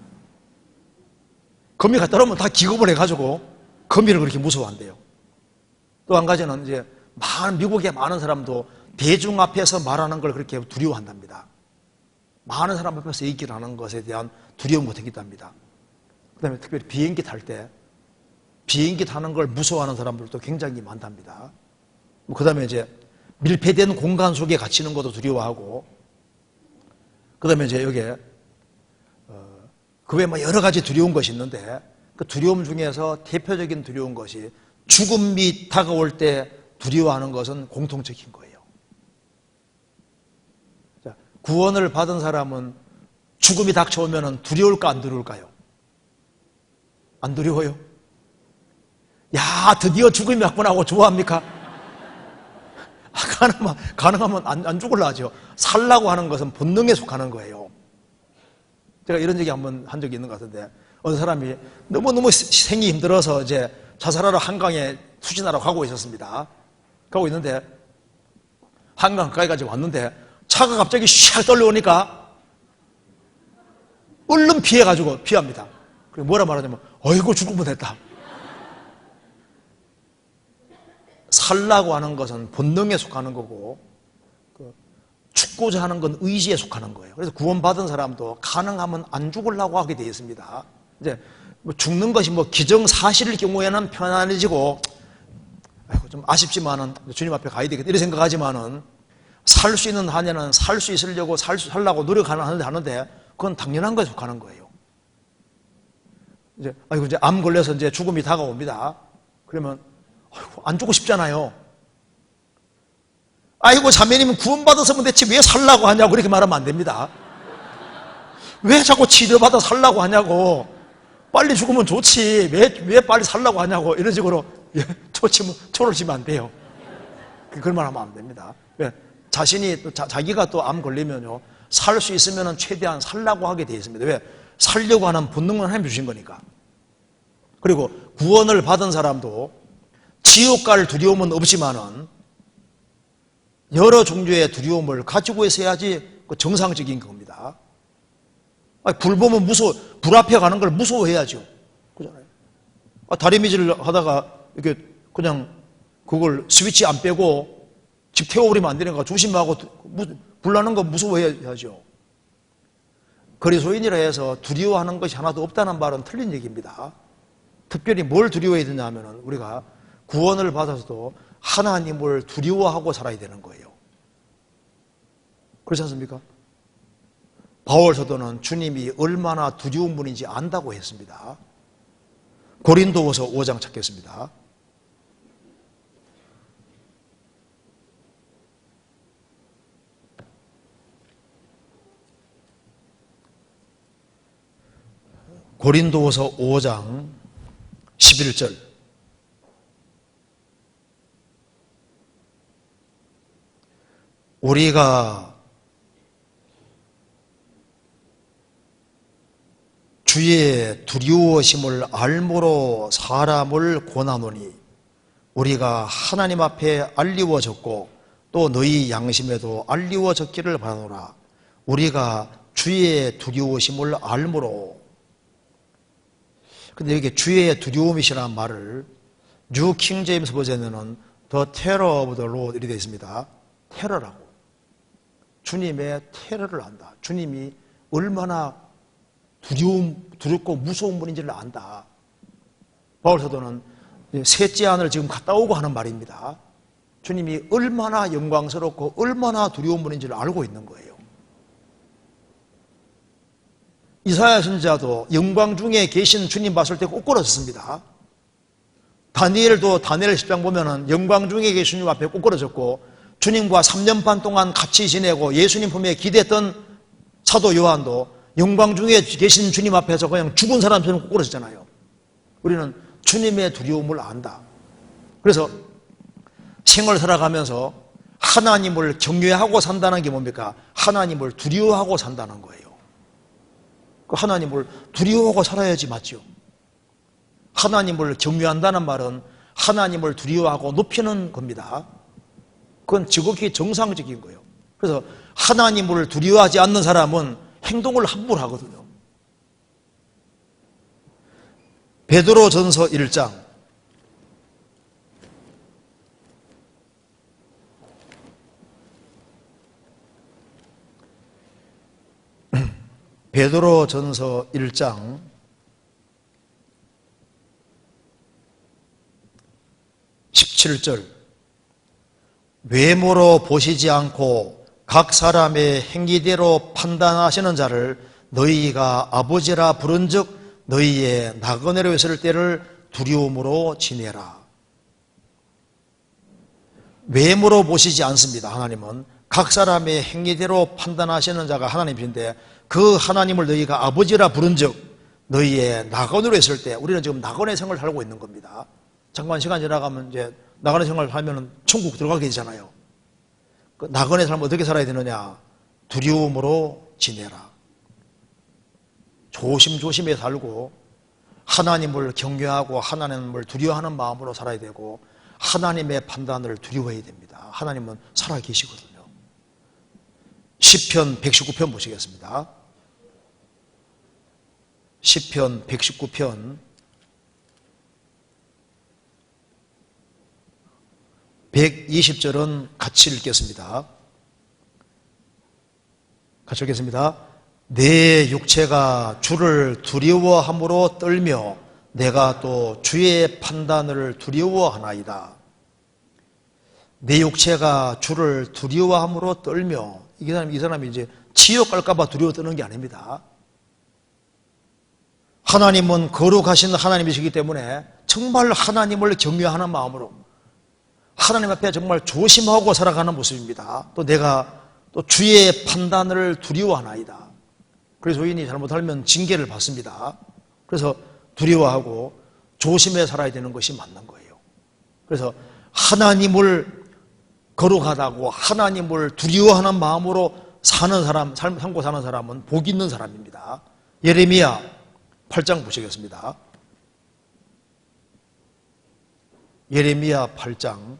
거미가 떨어오면 다 기겁을 해가지고 거미를 그렇게 무서워한대요. 또 한 가지는 이제 미국의 많은 사람도 대중 앞에서 말하는 걸 그렇게 두려워한답니다. 많은 사람 앞에서 얘기를 하는 것에 대한 두려움이 생긴답니다. 그 다음에 특별히 비행기 탈 때 비행기 타는 걸 무서워하는 사람들도 굉장히 많답니다. 그 다음에 이제 밀폐된 공간 속에 갇히는 것도 두려워하고, 그 다음에 이제 여기에 그 외에 여러 가지 두려운 것이 있는데 그 두려움 중에서 대표적인 두려운 것이 죽음이 다가올 때 두려워하는 것은 공통적인 거예요. 자, 구원을 받은 사람은 죽음이 닥쳐오면 두려울까 안 두려울까요? 안 두려워요? 야, 드디어 죽음이 왔구나 하고 좋아합니까? 가능하면 안 죽으려 하죠. 살라고 하는 것은 본능에 속하는 거예요. 제가 이런 얘기 한번 한 적이 있는 것 같은데, 어느 사람이 너무너무 생이 힘들어서 이제 자살하러 한강에 수진하러 가고 있었습니다. 가고 있는데 한강 가까이까지 왔는데 차가 갑자기 샥 떨려오니까 얼른 피합니다. 그리고 뭐라 말하냐면 어이구 죽을 뻔했다. 살라고 하는 것은 본능에 속하는 거고, 죽고자 하는 건 의지에 속하는 거예요. 그래서 구원받은 사람도 가능하면 안 죽으려고 하게 되어 있습니다. 이제 뭐 죽는 것이 뭐 기정사실일 경우에는 편안해지고 좀 아쉽지만은 주님 앞에 가야 되겠다 이렇게 생각하지만은 살 수 있는 한에는 살 수 있으려고 살라고 노력하는데 그건 당연한 것에 속하는 거예요. 이제 암 걸려서 이제 죽음이 다가옵니다. 그러면 안 죽고 싶잖아요. 아이고 자매님은 구원받았으면 대체 왜 살라고 하냐고 그렇게 말하면 안 됩니다. 왜 자꾸 치료받아 살라고 하냐고. 빨리 죽으면 좋지 왜 빨리 살라고 하냐고 이런 식으로 초를 치면 안 돼요. 그런 말 하면 안 됩니다. 왜? 자신이 자기가 또 암 걸리면요 살 수 있으면 최대한 살라고 하게 되어 있습니다. 왜? 살려고 하는 본능을 하나님 주신 거니까. 그리고 구원을 받은 사람도 지옥 갈 두려움은 없지만은 여러 종류의 두려움을 가지고 있어야지 정상적인 겁니다. 불 보면 불 앞에 가는 걸 무서워해야죠. 그잖아요. 다리미질 하다가 이렇게 그냥 그걸 스위치 안 빼고 집 태워버리면 안 되니까 조심하고 불 나는 거 무서워해야죠. 그리스도인이라 해서 두려워하는 것이 하나도 없다는 말은 틀린 얘기입니다. 특별히 뭘 두려워해야 되냐 하면 우리가 구원을 받아서도 하나님을 두려워하고 살아야 되는 거예요. 그렇지 않습니까? 바울 사도는 주님이 얼마나 두려운 분인지 안다고 했습니다. 고린도후서 5장 찾겠습니다. 고린도후서 5장 11절. 우리가 주의 두려우심을 알므로 사람을 권하노니 우리가 하나님 앞에 알리워졌고 또 너희 양심에도 알리워졌기를 바라노라. 우리가 주의 두려우심을 알므로. 근데 여기 주의 두려움이시라는 말을 뉴 킹 제임스 버전에는 The terror of the Lord 이렇게 되어 있습니다. 테러라고. 주님의 테러를 안다. 주님이 얼마나 두렵고 무서운 분인지를 안다. 바울 사도는 셋째 안을 지금 갔다 오고 하는 말입니다. 주님이 얼마나 영광스럽고 얼마나 두려운 분인지를 알고 있는 거예요. 이사야 선지자도 영광 중에 계신 주님 봤을 때 꼬꾸라졌습니다. 다니엘도 다니엘 10장 보면은 영광 중에 계신 주님 앞에 꼬꾸라졌고 주님과 3년 반 동안 같이 지내고 예수님 품에 기댔던 사도 요한도 영광 중에 계신 주님 앞에서 그냥 죽은 사람처럼 꼬꾸라졌잖아요. 우리는 주님의 두려움을 안다. 그래서 생을 살아가면서 하나님을 경외하고 산다는 게 뭡니까? 하나님을 두려워하고 산다는 거예요. 하나님을 두려워하고 살아야지 맞죠. 하나님을 경외한다는 말은 하나님을 두려워하고 높이는 겁니다. 그건 지극히 정상적인 거예요. 그래서 하나님을 두려워하지 않는 사람은 행동을 함부로 하거든요. 베드로전서 1장 베드로전서 1장 17절. 외모로 보시지 않고 각 사람의 행위대로 판단하시는 자를 너희가 아버지라 부른즉 너희의 나그네로 있을 때를 두려움으로 지내라. 외모로 보시지 않습니다. 하나님은 각 사람의 행위대로 판단하시는 자가 하나님인데 그 하나님을 너희가 아버지라 부른즉 너희의 나그네로 있을 때, 우리는 지금 나그네 생활을 살고 있는 겁니다. 잠깐 시간 지나가면 이제 나그네 생활을 하면 천국 들어가게 되잖아요. 그 나그네 삶을 어떻게 살아야 되느냐? 두려움으로 지내라. 조심조심히 살고 하나님을 경외하고 하나님을 두려워하는 마음으로 살아야 되고 하나님의 판단을 두려워해야 됩니다. 하나님은 살아계시거든요. 시편 119편 보시겠습니다. 시편 119편 120절은 같이 읽겠습니다. 같이 읽겠습니다. 내 육체가 주를 두려워함으로 떨며 내가 또 주의 판단을 두려워하나이다. 내 육체가 주를 두려워함으로 떨며, 이 사람이 이제 지옥 갈까봐 두려워 떠는 게 아닙니다. 하나님은 거룩하신 하나님이시기 때문에 정말 하나님을 경외하는 마음으로 하나님 앞에 정말 조심하고 살아가는 모습입니다. 또 내가 또 주의 판단을 두려워하나이다. 그래서 소인이 잘못하면 징계를 받습니다. 그래서 두려워하고 조심해 살아야 되는 것이 맞는 거예요. 그래서 하나님을 거룩하다고 하나님을 두려워하는 마음으로 살고 사는 사람은 복 있는 사람입니다. 예레미야 8장 보시겠습니다. 예레미야 8장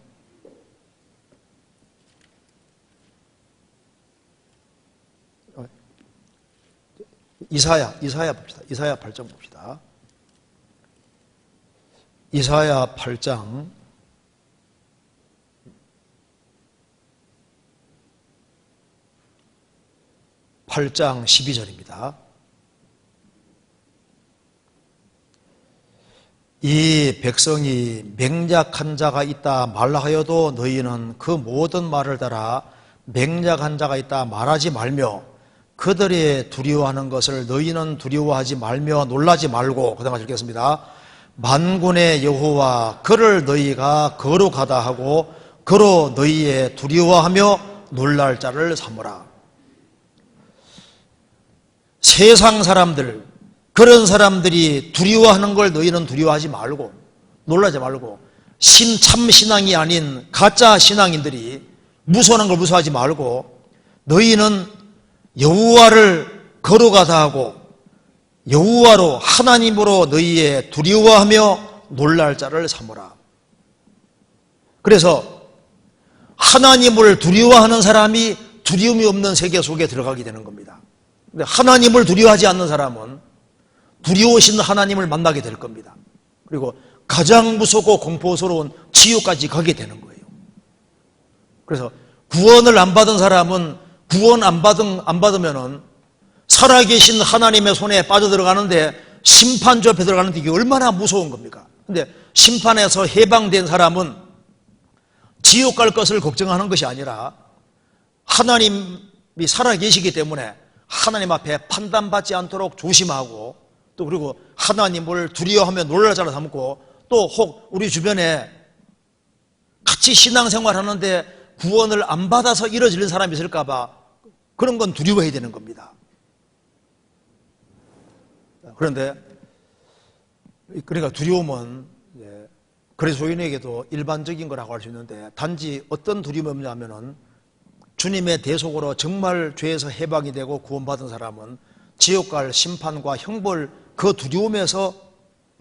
이사야 봅시다. 이사야 8장 봅시다. 이사야 8장 12절입니다. 이 백성이 맹약한 자가 있다 말하여도 너희는 그 모든 말을 따라 맹약한 자가 있다 말하지 말며 그들이 두려워하는 것을 너희는 두려워하지 말며 놀라지 말고, 그 다음 읽겠습니다. 만군의 여호와 그를 너희가 거룩하다 하고 그로 너희의 두려워하며 놀랄 자를 삼으라. 세상 사람들, 그런 사람들이 두려워하는 걸 너희는 두려워하지 말고 놀라지 말고, 참신앙이 아닌 가짜 신앙인들이 무서워하는 걸 무서워하지 말고 너희는 여호와를 거룩하다 하고 여호와로 하나님으로 너희의 두려워하며 놀랄 자를 삼으라. 그래서 하나님을 두려워하는 사람이 두려움이 없는 세계 속에 들어가게 되는 겁니다. 근데 하나님을 두려워하지 않는 사람은 두려우신 하나님을 만나게 될 겁니다. 그리고 가장 무섭고 공포스러운 지옥까지 가게 되는 거예요. 그래서 구원을 안 받은 사람은 구원 안 받으면은 살아계신 하나님의 손에 빠져들어가는데 심판조 앞에 들어가는데 이게 얼마나 무서운 겁니까? 근데 심판에서 해방된 사람은 지옥 갈 것을 걱정하는 것이 아니라 하나님이 살아계시기 때문에 하나님 앞에 판단받지 않도록 조심하고, 또 그리고 하나님을 두려워하며 놀랄 자를 삼고, 또 혹 우리 주변에 같이 신앙생활 하는데 구원을 안 받아서 이뤄지는 사람이 있을까 봐 그런 건 두려워해야 되는 겁니다. 그런데 그러니까 두려움은 그리스도인에게도 일반적인 거라고 할 수 있는데, 단지 어떤 두려움이 없냐면은 주님의 대속으로 정말 죄에서 해방이 되고 구원받은 사람은 지옥 갈 심판과 형벌, 그 두려움에서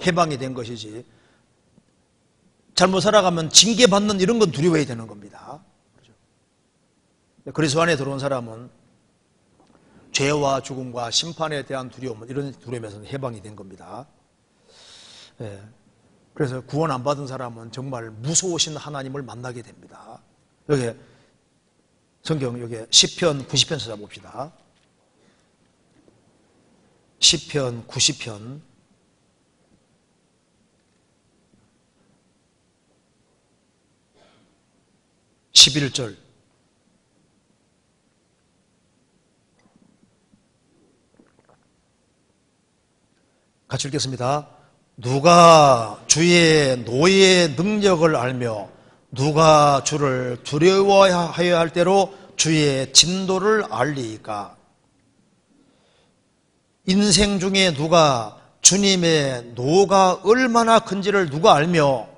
해방이 된 것이지, 잘못 살아가면 징계받는 이런 건 두려워해야 되는 겁니다. 그리스도 안에 들어온 사람은 죄와 죽음과 심판에 대한 두려움, 이런 두려움에서는 해방이 된 겁니다. 그래서 구원 안 받은 사람은 정말 무서우신 하나님을 만나게 됩니다. 여기 성경, 여기 시편 90편 찾아봅시다. 시편 90편 11절. 같이 읽겠습니다. 누가 주의 노의 능력을 알며 누가 주를 두려워하여야 할 때로 주의 진도를 알리이까. 인생 중에 누가 주님의 노가 얼마나 큰지를 누가 알며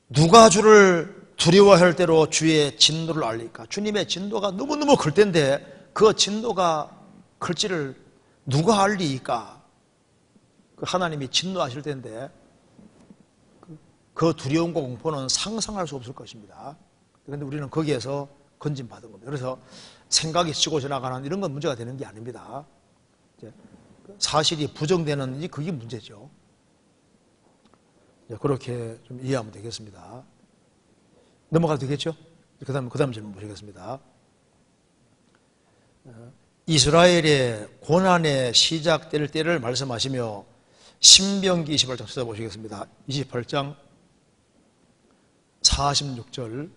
누가 주를 두려워할 대로 주의 진도를 알리까. 주님의 진도가 너무너무 클 텐데 그 진도가 클지를 누가 알리까. 하나님이 진노하실 텐데 그 두려움과 공포는 상상할 수 없을 것입니다. 그런데 우리는 거기에서 건진받은 겁니다. 그래서 생각이 치고 지나가는 이런 건 문제가 되는 게 아닙니다. 사실이 부정되는 그게 문제죠. 그렇게 좀 이해하면 되겠습니다. 넘어가도 되겠죠? 그 다음 질문 보시겠습니다. 이스라엘의 고난의 시작될 때를 말씀하시며 신명기 28장 찾아보시겠습니다. 28장 46절.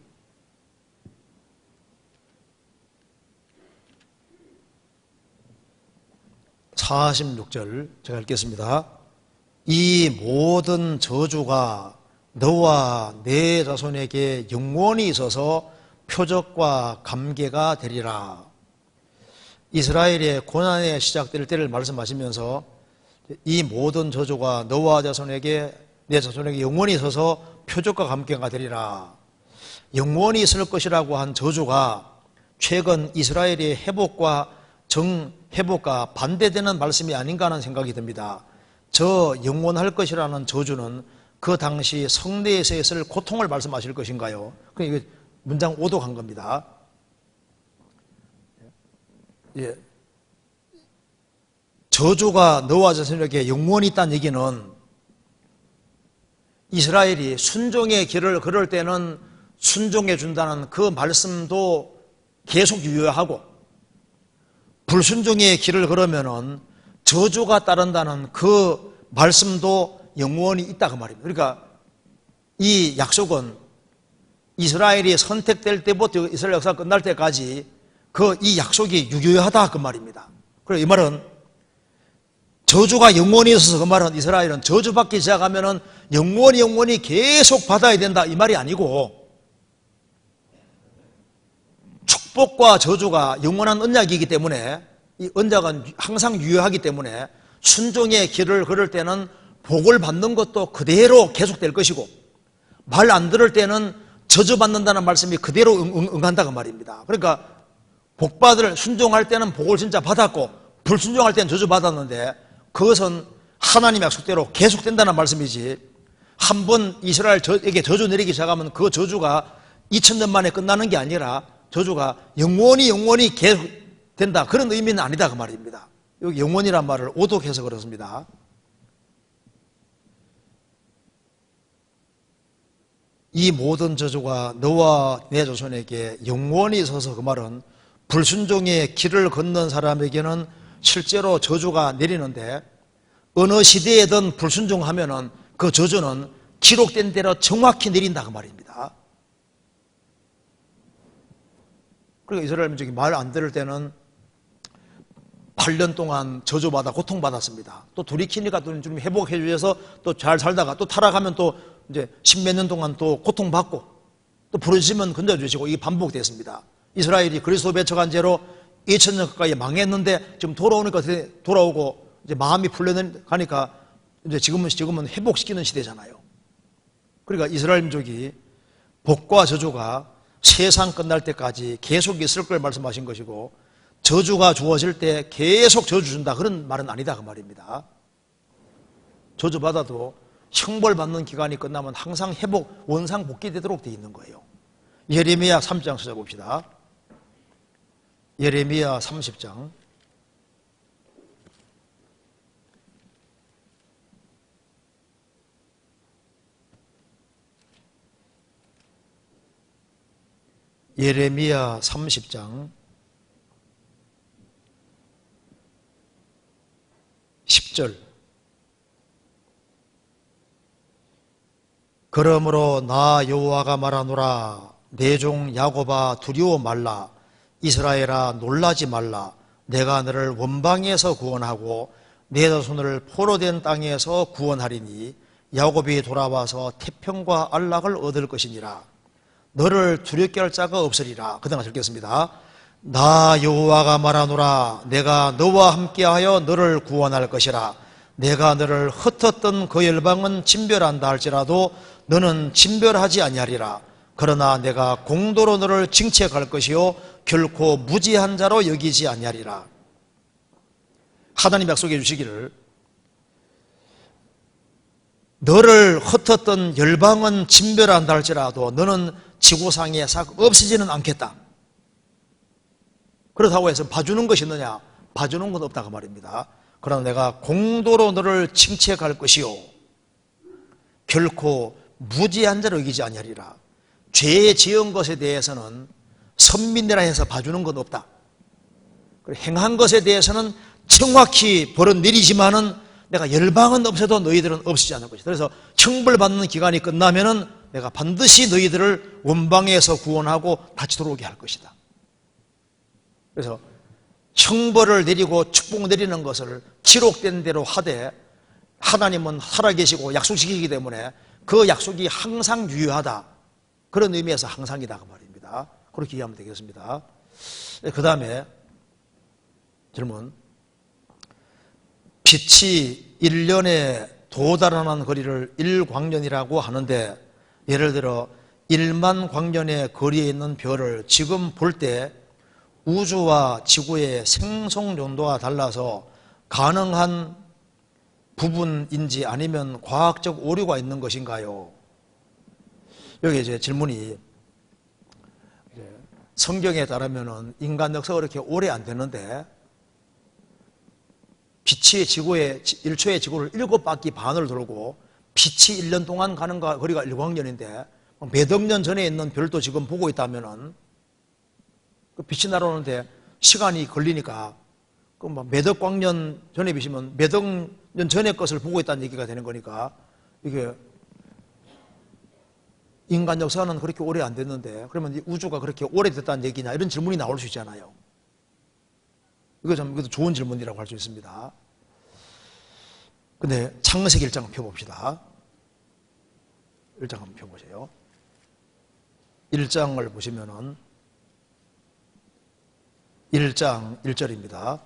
제가 읽겠습니다. 이 모든 저주가 너와 내 자손에게 영원히 있어서 표적과 감개가 되리라. 이스라엘의 고난의 시작될 때를 말씀하시면서 이 모든 저주가 너와 내 자손에게 영원히 있어서 표적과 감개가 되리라. 영원히 있을 것이라고 한 저주가 최근 이스라엘의 회복과 반대되는 말씀이 아닌가 하는 생각이 듭니다. 저 영원할 것이라는 저주는 그 당시 성내에서 있을 고통을 말씀하실 것인가요? 이게 문장 오독한 겁니다. 예. 저주가 너와 자손에게 영원히 있다는 얘기는 이스라엘이 순종의 길을 걸을 때는 순종해 준다는 그 말씀도 계속 유효하고, 불순종의 길을 걸으면은 저주가 따른다는 그 말씀도 영원히 있다 그 말입니다. 그러니까 이 약속은 이스라엘이 선택될 때부터 이스라엘 역사가 끝날 때까지 이 약속이 유효하다 그 말입니다. 그리고 이 말은 저주가 영원히 있어서 그 말은 이스라엘은 저주받기 시작하면은 영원히 계속 받아야 된다 이 말이 아니고, 축복과 저주가 영원한 언약이기 때문에 이 언약은 항상 유효하기 때문에 순종의 길을 걸을 때는 복을 받는 것도 그대로 계속될 것이고, 말 안 들을 때는 저주받는다는 말씀이 그대로 응한다 그 말입니다. 그러니까 순종할 때는 복을 진짜 받았고 불순종할 때는 저주받았는데 그것은 하나님 약속대로 계속된다는 말씀이지, 한번 이스라엘에게 저주 내리기 시작하면 그 저주가 2000년 만에 끝나는 게 아니라 저주가 영원히 계속된다 그런 의미는 아니다 그 말입니다. 여기 영원이란 말을 오독해서 그렇습니다. 이 모든 저주가 너와 내 자손에게 영원히 있어서 그 말은 불순종의 길을 걷는 사람에게는 실제로 저주가 내리는데, 어느 시대에든 불순종하면은 그 저주는 기록된 대로 정확히 내린다 그 말입니다. 그러니까 이스라엘 민족이 말 안 들을 때는 8년 동안 저주받아 고통받았습니다. 또 돌이키니까 또 좀 회복해 주셔서 또 잘 살다가 또 타락하면 또 이제 10몇 년 동안 또 고통받고 또 부르시면 건져주시고, 이게 반복됐습니다. 이스라엘이 그리스도 배척한 죄로 2000년 가까이 망했는데 지금 돌아오고 이제 마음이 풀려가니까 이제 지금은 회복시키는 시대잖아요. 그러니까 이스라엘 민족이 복과 저주가 세상 끝날 때까지 계속 있을 걸 말씀하신 것이고, 저주가 주어질 때 계속 저주 준다 그런 말은 아니다 그 말입니다. 저주받아도 형벌받는 기간이 끝나면 항상 원상 복귀되도록 되어 있는 거예요. 예레미야 30장 찾아봅시다. 예레미야 30장 10절. 그러므로 나 여호와가 말하노라. 내 종 야곱아 두려워 말라. 이스라엘아 놀라지 말라. 내가 너를 원방에서 구원하고 내 자손을 포로된 땅에서 구원하리니 야곱이 돌아와서 태평과 안락을 얻을 것이니라. 너를 두렵게 할 자가 없으리라. 그 다음 읽겠습니다. 나 여호와가 말하노라. 내가 너와 함께하여 너를 구원할 것이라. 내가 너를 흩었던 그 열방은 진멸한다 할지라도 너는 진멸하지 아니하리라. 그러나 내가 공도로 너를 징책할 것이요 결코 무지한 자로 여기지 아니하리라. 하나님 약속해 주시기를, 너를 흩었던 열방은 진멸한다 할지라도 너는 지구상에 없어지는 않겠다. 그렇다고 해서 봐주는 것이 있느냐? 봐주는 건 없다 그 말입니다. 그러나 내가 공도로 너를 칭책할 것이요 결코 무지한 자로 여기지 아니하리라. 죄 지은 것에 대해서는 선민이라 해서 봐주는 건 없다. 행한 것에 대해서는 정확히 벌은 내리지만은 내가 열방은 없어도 너희들은 없어지지 않을 것이다. 그래서 형벌받는 기간이 끝나면은 내가 반드시 너희들을 원방에서 구원하고 다시 들어오게 할 것이다. 그래서 형벌을 내리고 축복을 내리는 것을 기록된 대로 하되 하나님은 살아계시고 약속시키기 때문에 그 약속이 항상 유효하다. 그런 의미에서 항상이다 그 말입니다. 그렇게 이해하면 되겠습니다. 그 다음에 질문. 빛이 1년에 도달하는 거리를 1광년이라고 하는데 예를 들어 1만 광년의 거리에 있는 별을 지금 볼 때 우주와 지구의 생성 용도가 달라서 가능한 부분인지 아니면 과학적 오류가 있는 것인가요? 여기 이제 질문이 성경에 따르면은 인간 역사가 그렇게 오래 안 되는데 빛이 지구의 1초의 지구를 7바퀴 반을 돌고 빛이 1년 동안 가는 거리가 1광년인데 몇 억 년 전에 있는 별도 지금 보고 있다면은 그 빛이 날아오는데 시간이 걸리니까 그 몇 억 광년 전에 비시면 몇 억 년 전의 것을 보고 있다는 얘기가 되는 거니까 이게 인간 역사는 그렇게 오래 안 됐는데 그러면 우주가 그렇게 오래됐다는 얘기냐 이런 질문이 나올 수 있잖아요. 이것도 좋은 질문이라고 할 수 있습니다. 근데 창세기 1장 펴봅시다. 1장 한번 펴보세요. 1장을 보시면은 1장 1절입니다.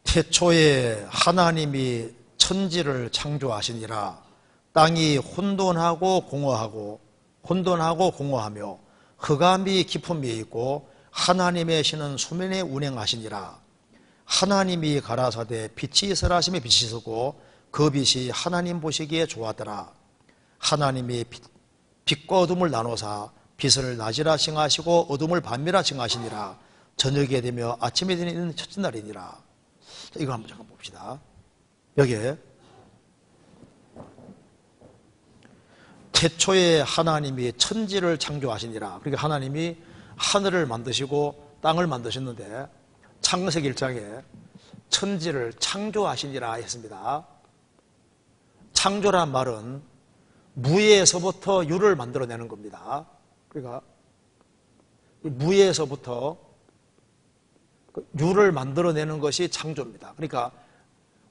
태초에 하나님이 천지를 창조하시니라. 땅이 혼돈하고 공허하며 흑암이 깊음이 있고 하나님의 신은 수면에 운행하시니라. 하나님이 가라사대 빛이 있으라 하시며 빛이 있었고 그 빛이 하나님 보시기에 좋았더라. 하나님이 빛과 어둠을 나누사 빛을 낮이라 칭하시고 어둠을 밤이라 칭하시니라. 저녁에 되며 아침에 되는 첫째 날이니라. 자, 이거 한번 잠깐 봅시다. 여기에 태초에 하나님이 천지를 창조하시니라. 그러니까 하나님이 하늘을 만드시고 땅을 만드셨는데 창세기 1장에 천지를 창조하시니라 했습니다. 창조란 말은 무에서부터 유를 만들어내는 겁니다. 그러니까 무에서부터 유를 만들어내는 것이 창조입니다. 그러니까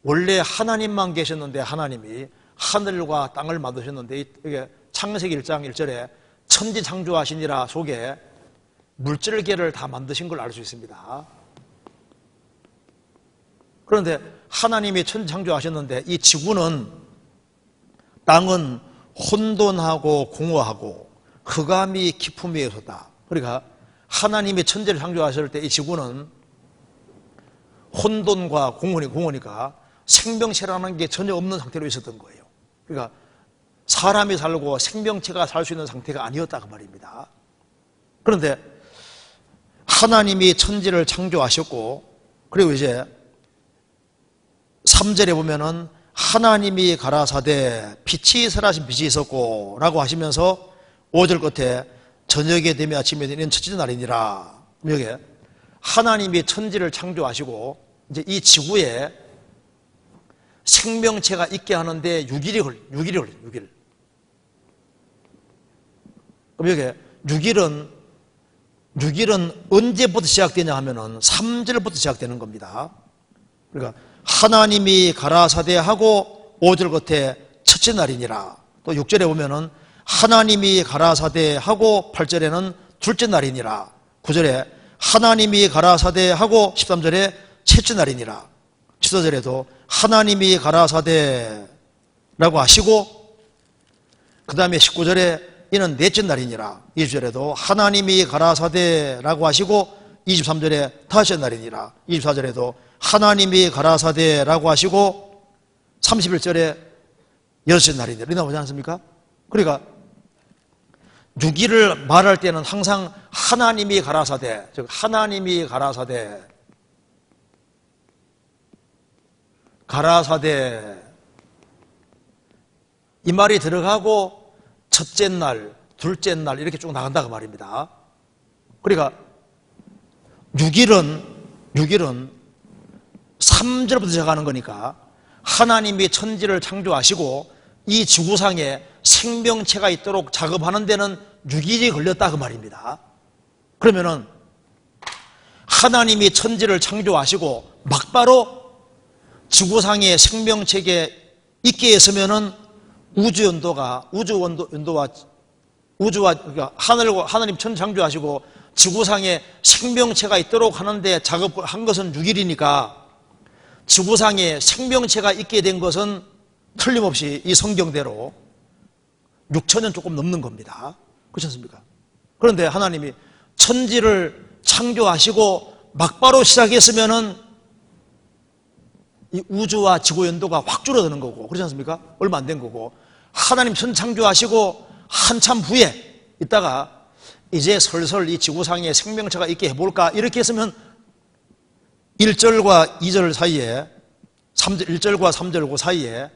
원래 하나님만 계셨는데 하나님이 하늘과 땅을 만드셨는데 이게 창세기 1장 1절에 천지 창조하시니라 속에 물질계를 다 만드신 걸 알 수 있습니다. 그런데 하나님이 천지 창조하셨는데 이 지구는 땅은 혼돈하고 공허하고 흑암이 깊음이 있었다. 그러니까 하나님이 천지를 창조하실 때 이 지구는 혼돈과 공허니까 생명체라는 게 전혀 없는 상태로 있었던 거예요. 그러니까 사람이 살고 생명체가 살 수 있는 상태가 아니었다 그 말입니다. 그런데 하나님이 천지를 창조하셨고 그리고 이제 3절에 보면은 하나님이 가라사대 빛이 있으라 하신 빛이 있었고 라고 하시면서 5절 끝에 저녁에 되며 아침에 되는 첫째 날이니라. 여기에 하나님이 천지를 창조하시고 이제 이 지구에 생명체가 있게 하는데 6일이 걸려요. 6일. 그럼 여기 6일은 언제부터 시작되냐 하면은 3절부터 시작되는 겁니다. 그러니까 하나님이 가라사대 하고 5절 끝에 첫째 날이니라. 또 6절에 보면은 하나님이 가라사대 하고 8절에는 둘째 날이니라. 9절에 하나님이 가라사대 하고 13절에 셋째 날이니라. 14절에도 하나님이 가라사대 라고 하시고 그 다음에 19절에 이는 넷째 날이니라. 20절에도 하나님이 가라사대 라고 하시고 23절에 다섯째 날이니라. 24절에도 하나님이 가라사대 라고 하시고 31절에 여섯째 날이니라. 이렇게 나오지 않습니까? 그러니까 6일을 말할 때는 항상 하나님이 가라사대, 즉 하나님이 가라사대 이 말이 들어가고 첫째 날, 둘째 날 이렇게 쭉 나간다 그 말입니다. 그러니까 6일은 3절부터 시작하는 거니까 하나님이 천지를 창조하시고 이 지구상에 생명체가 있도록 작업하는 데는 6일이 걸렸다 그 말입니다. 그러면은 하나님이 천지를 창조하시고 막바로 지구상에 생명체가 있게 했으면은 우주와 그러니까 하나님 천지 창조하시고 지구상에 생명체가 있도록 하는데 작업한 것은 6일이니까 지구상에 생명체가 있게 된 것은 틀림없이 이 성경대로 6천년 조금 넘는 겁니다. 그렇지 않습니까? 그런데 하나님이 천지를 창조하시고 막바로 시작했으면은 이 우주와 지구 연도가 확 줄어드는 거고, 그렇지 않습니까? 얼마 안 된 거고, 하나님 천지 창조하시고 한참 후에 있다가 이제 슬슬 이 지구상에 생명체가 있게 해볼까 이렇게 했으면 1절과 2절 사이에 1절과 3절 그 사이에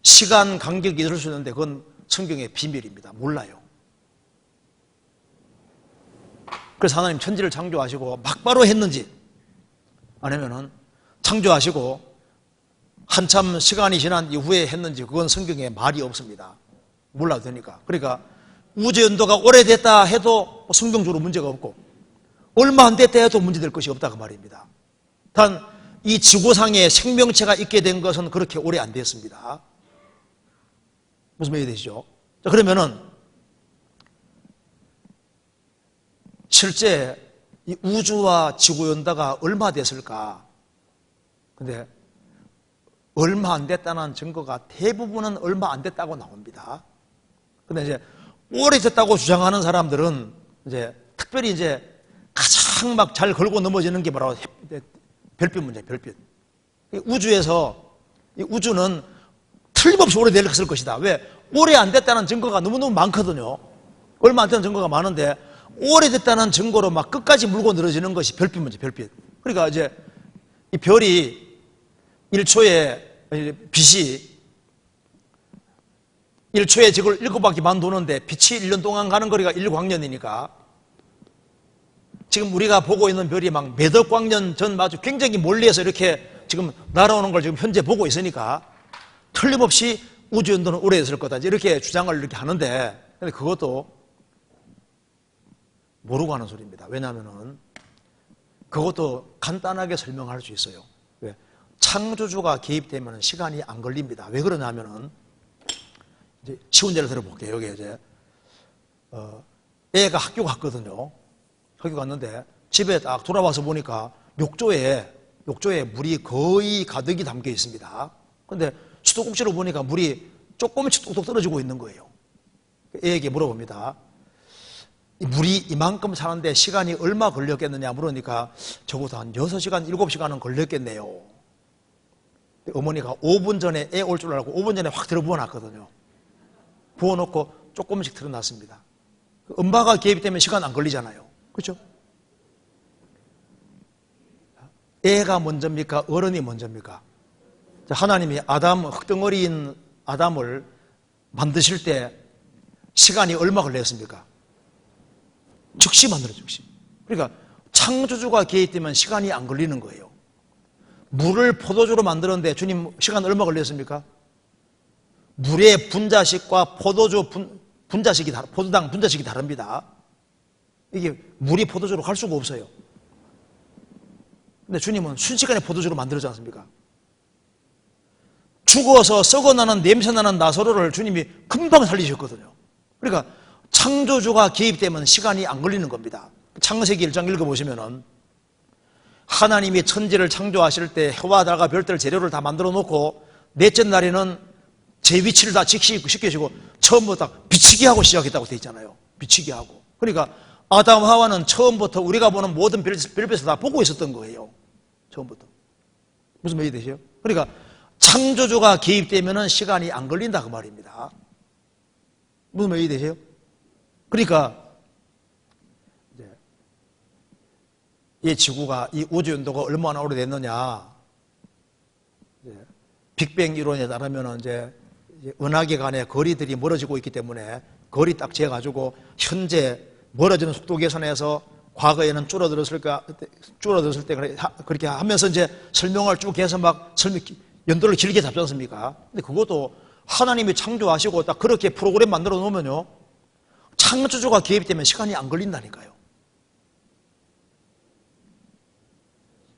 시간 간격이 있을 수 있는데 그건 성경의 비밀입니다. 몰라요. 그래서 하나님 천지를 창조하시고 막바로 했는지 아니면은 창조하시고 한참 시간이 지난 이후에 했는지 그건 성경에 말이 없습니다. 몰라도 되니까. 그러니까 우주 연도가 오래됐다 해도 성경적으로 문제가 없고 얼마 안 됐다 해도 문제될 것이 없다 그 말입니다. 단 이 지구상에 생명체가 있게 된 것은 그렇게 오래 안 됐습니다. 무슨 말이 되시죠? 자, 그러면은 실제 이 우주와 지구 연도가 얼마 됐을까? 근데 얼마 안 됐다는 증거가 대부분은 얼마 안 됐다고 나옵니다. 근데 이제 오래됐다고 주장하는 사람들은 이제 특별히 이제 가장 막 잘 걸고 넘어지는 게 뭐라고 별빛 문제, 별빛. 우주에서 이 우주는 틀림없이 오래됐을 것이다. 왜? 오래 안 됐다는 증거가 너무너무 많거든요. 얼마 안 됐다는 증거가 많은데 오래됐다는 증거로 막 끝까지 물고 늘어지는 것이 별빛 문제, 별빛. 그러니까 이제 이 별이 1초에 빛이 1초에 지구를 7바퀴 반 도는데 빛이 1년 동안 가는 거리가 1광년이니까 지금 우리가 보고 있는 별이 막 몇억 광년 전 아주 굉장히 멀리에서 이렇게 지금 날아오는 걸 지금 현재 보고 있으니까 틀림없이 우주 연도는 오래됐을 거다. 이렇게 주장을 이렇게 하는데 근데 그것도 모르고 하는 소리입니다. 왜냐하면은 그것도 간단하게 설명할 수 있어요. 왜? 창조주가 개입되면 시간이 안 걸립니다. 왜 그러냐면은 이제 쉬운 예를 들어볼게요. 여기 이제 애가 학교 갔거든요. 학교 갔는데 집에 딱 돌아와서 보니까 욕조에 물이 거의 가득이 담겨 있습니다. 그런데 수도꼭지로 보니까 물이 조금씩 뚝뚝 떨어지고 있는 거예요. 애에게 물어봅니다. 이 물이 이만큼 차는데 시간이 얼마 걸렸겠느냐 물으니까 적어도 한 6시간, 7시간은 걸렸겠네요. 어머니가 5분 전에 애 올 줄 알고 5분 전에 확 들어 부어놨거든요. 부어놓고 조금씩 틀어놨습니다. 엄마가 개입되면 시간 안 걸리잖아요. 그렇죠? 애가 먼저입니까? 어른이 먼저입니까? 하나님이 흙덩어리인 아담을 만드실 때 시간이 얼마 걸렸습니까? 즉시 만들어 즉시. 그러니까 창조주가 개입되면 시간이 안 걸리는 거예요. 물을 포도주로 만드는데 주님 시간 얼마 걸렸습니까? 물의 분자식과 포도주 포도당 분자식이 다릅니다. 이게 물이 포도주로 갈 수가 없어요. 근데 주님은 순식간에 포도주로 만들었지 않습니까? 죽어서 썩어나는 냄새나는 나사로를 주님이 금방 살리셨거든요. 그러니까 창조주가 개입되면 시간이 안 걸리는 겁니다. 창세기 1장 읽어보시면은 하나님이 천지를 창조하실 때 해와 달과 별들 재료를 다 만들어 놓고 넷째 날에는 제 위치를 다 지키시고 처음부터 비치게 하고 시작했다고 되어 있잖아요. 비치게 하고. 그러니까 아담 하와는 처음부터 우리가 보는 모든 별빛을 다 보고 있었던 거예요. 처음부터. 무슨 말이 되세요? 그러니까 창조주가 개입되면 시간이 안 걸린다 그 말입니다. 무슨 말이 되세요? 그러니까 이 지구가 이 우주 연도가 얼마나 오래됐느냐? 빅뱅 이론에 따르면 이제 은하계 간의 거리들이 멀어지고 있기 때문에 거리 딱 재가지고 현재 멀어지는 속도 계산해서 과거에는 줄어들었을 때 그렇게 하면서 이제 설명을 쭉 해서 막 연도를 길게 잡지 않습니까? 근데 그것도 하나님이 창조하시고 딱 그렇게 프로그램 만들어 놓으면요, 창조주가 개입되면 시간이 안 걸린다니까요.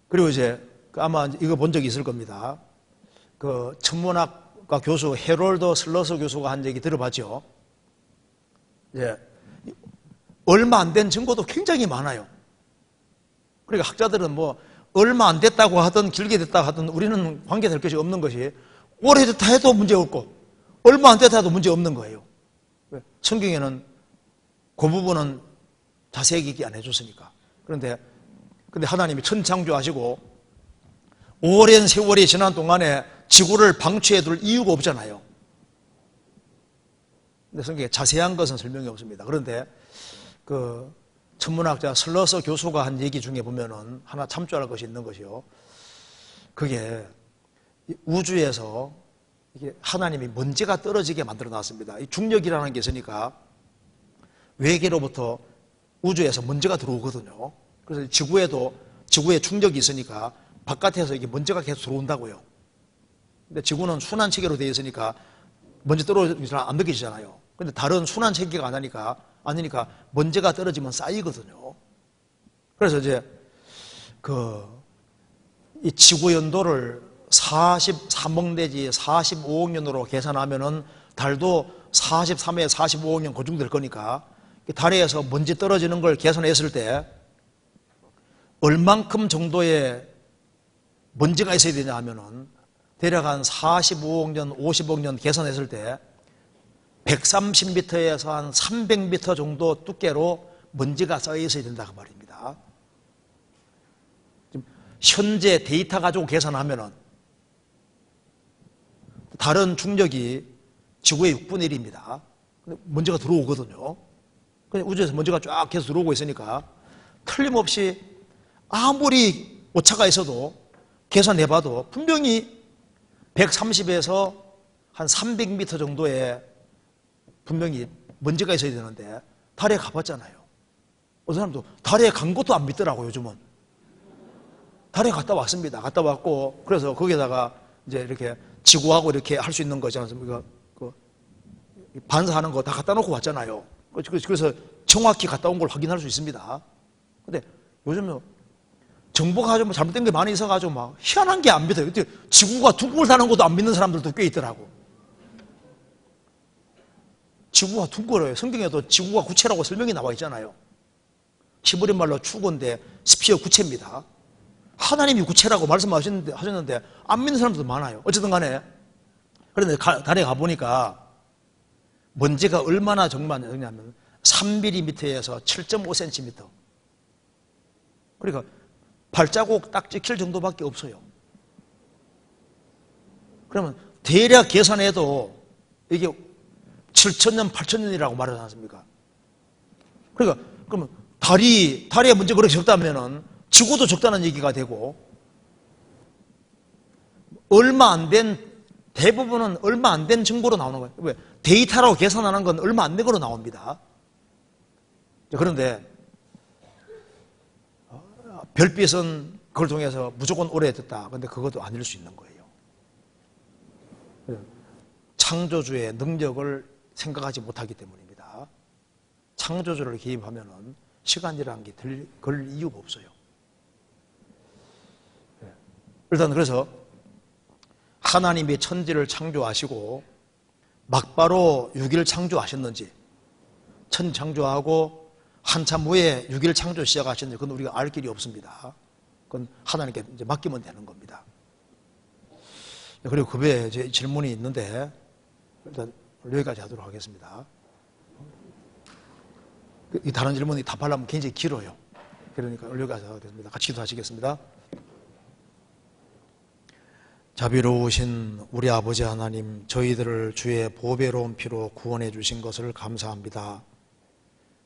그리고 이제 아마 이거 본 적이 있을 겁니다. 그 천문학과 교수 해롤드 슬러서 교수가 한 얘기 들어봤죠. 예. 얼마 안 된 증거도 굉장히 많아요. 그러니까 학자들은 뭐 얼마 안 됐다고 하든 길게 됐다고 하든 우리는 관계될 것이 없는 것이, 오래됐다 해도 문제 없고 얼마 안 됐다 해도 문제 없는 거예요. 성경에는 그 부분은 자세히 얘기 안 해줬으니까. 근데 하나님이 천창조하시고 오랜 세월이 지난 동안에 지구를 방치해 둘 이유가 없잖아요. 근데 성경에 자세한 것은 설명이 없습니다. 그런데 그 천문학자 슬러서 교수가 한 얘기 중에 보면은 하나 참조할 것이 있는 것이요. 그게 우주에서 이게 하나님이 먼지가 떨어지게 만들어 놨습니다. 이 중력이라는 게 있으니까 외계로부터 우주에서 먼지가 들어오거든요. 그래서 지구에 중력이 있으니까 바깥에서 이게 먼지가 계속 들어온다고요. 근데 지구는 순환 체계로 되어 있으니까 먼지 떨어지면 안 느껴지잖아요. 근데 다른 순환 체계가 아니니까 먼지가 떨어지면 쌓이거든요. 그래서 이제 이 지구 연도를 43억 내지 45억 년으로 계산하면은 달도 43에 45억 년 고정될 거니까 달에서 먼지 떨어지는 걸 계산했을 때 얼만큼 정도의 먼지가 있어야 되냐 하면은 대략 한 45억 년, 50억 년 계산했을 때 130m에서 한 300m 정도 두께로 먼지가 쌓여 있어야 된다고 말입니다. 지금 현재 데이터 가지고 계산하면은 다른 중력이 지구의 6분의 1입니다. 먼지가 들어오거든요. 우주에서 먼지가 쫙 계속 들어오고 있으니까 틀림없이 아무리 오차가 있어도 계산해봐도 분명히 130에서 한 300m 정도의 분명히 먼지가 있어야 되는데 달에 가봤잖아요. 어떤 사람도 달에 간 것도 안 믿더라고요. 요즘은 달에 갔다 왔습니다. 갔다 왔고 그래서 거기다가 이제 이렇게 지구하고 이렇게 할 수 있는 거지 않습니까? 반사하는 거 다 갖다 놓고 왔잖아요. 그래서 정확히 갔다 온 걸 확인할 수 있습니다. 근데 요즘은 정보가 좀 잘못된 게 많이 있어가지고 막 희한한 게 안 믿어요. 지구가 둥글 다는 것도 안 믿는 사람들도 꽤 있더라고. 지구가 둥글어요. 성경에도 지구가 구체라고 설명이 나와 있잖아요. 히브리 말로 축인데 스피어 구체입니다. 하나님이 구체라고 말씀하셨는데 안 믿는 사람들도 많아요. 어쨌든 간에 그런데 달에 가보니까 먼지가 얼마나 정말 적냐면 3mm에서 7.5cm. 그러니까 발자국 딱 찍힐 정도밖에 없어요. 그러면 대략 계산해도 이게 7,000년, 8,000년이라고 말하지 않습니까? 그러니까 그러면 달에 먼저 그렇게 적다면은 지구도 적다는 얘기가 되고 대부분은 얼마 안 된 증거로 나오는 거예요. 왜? 데이터라고 계산하는 건 얼마 안 된 거로 나옵니다. 그런데 별빛은 그걸 통해서 무조건 오래됐다. 그런데 그것도 아닐 수 있는 거예요. 창조주의 능력을 생각하지 못하기 때문입니다. 창조주를 개입하면은 시간이라는 게 걸 이유가 없어요. 일단 그래서 하나님이 천지를 창조하시고 막바로 6일 창조하셨는지, 천지 창조하고 한참 후에 6일 창조 시작하셨는지 그건 우리가 알 길이 없습니다. 그건 하나님께 이제 맡기면 되는 겁니다. 그리고 그 외에 제 질문이 있는데 일단 여기까지 하도록 하겠습니다. 이 다른 질문이 답하려면 굉장히 길어요. 그러니까 여기까지 하겠습니다. 같이 기도하시겠습니다. 자비로우신 우리 아버지 하나님, 저희들을 주의 보배로운 피로 구원해 주신 것을 감사합니다.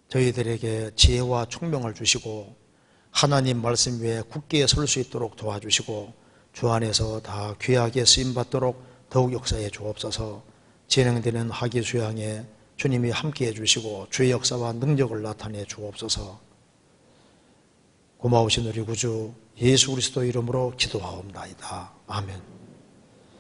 저희들에게 지혜와 총명을 주시고 하나님 말씀 위에 굳게 설 수 있도록 도와주시고 주 안에서 다 귀하게 쓰임받도록 더욱 역사해 주옵소서. 진행되는 학위 수양에 주님이 함께해 주시고 주의 역사와 능력을 나타내 주옵소서. 고마우신 우리 구주 예수 그리스도 이름으로 기도하옵나이다. 아멘.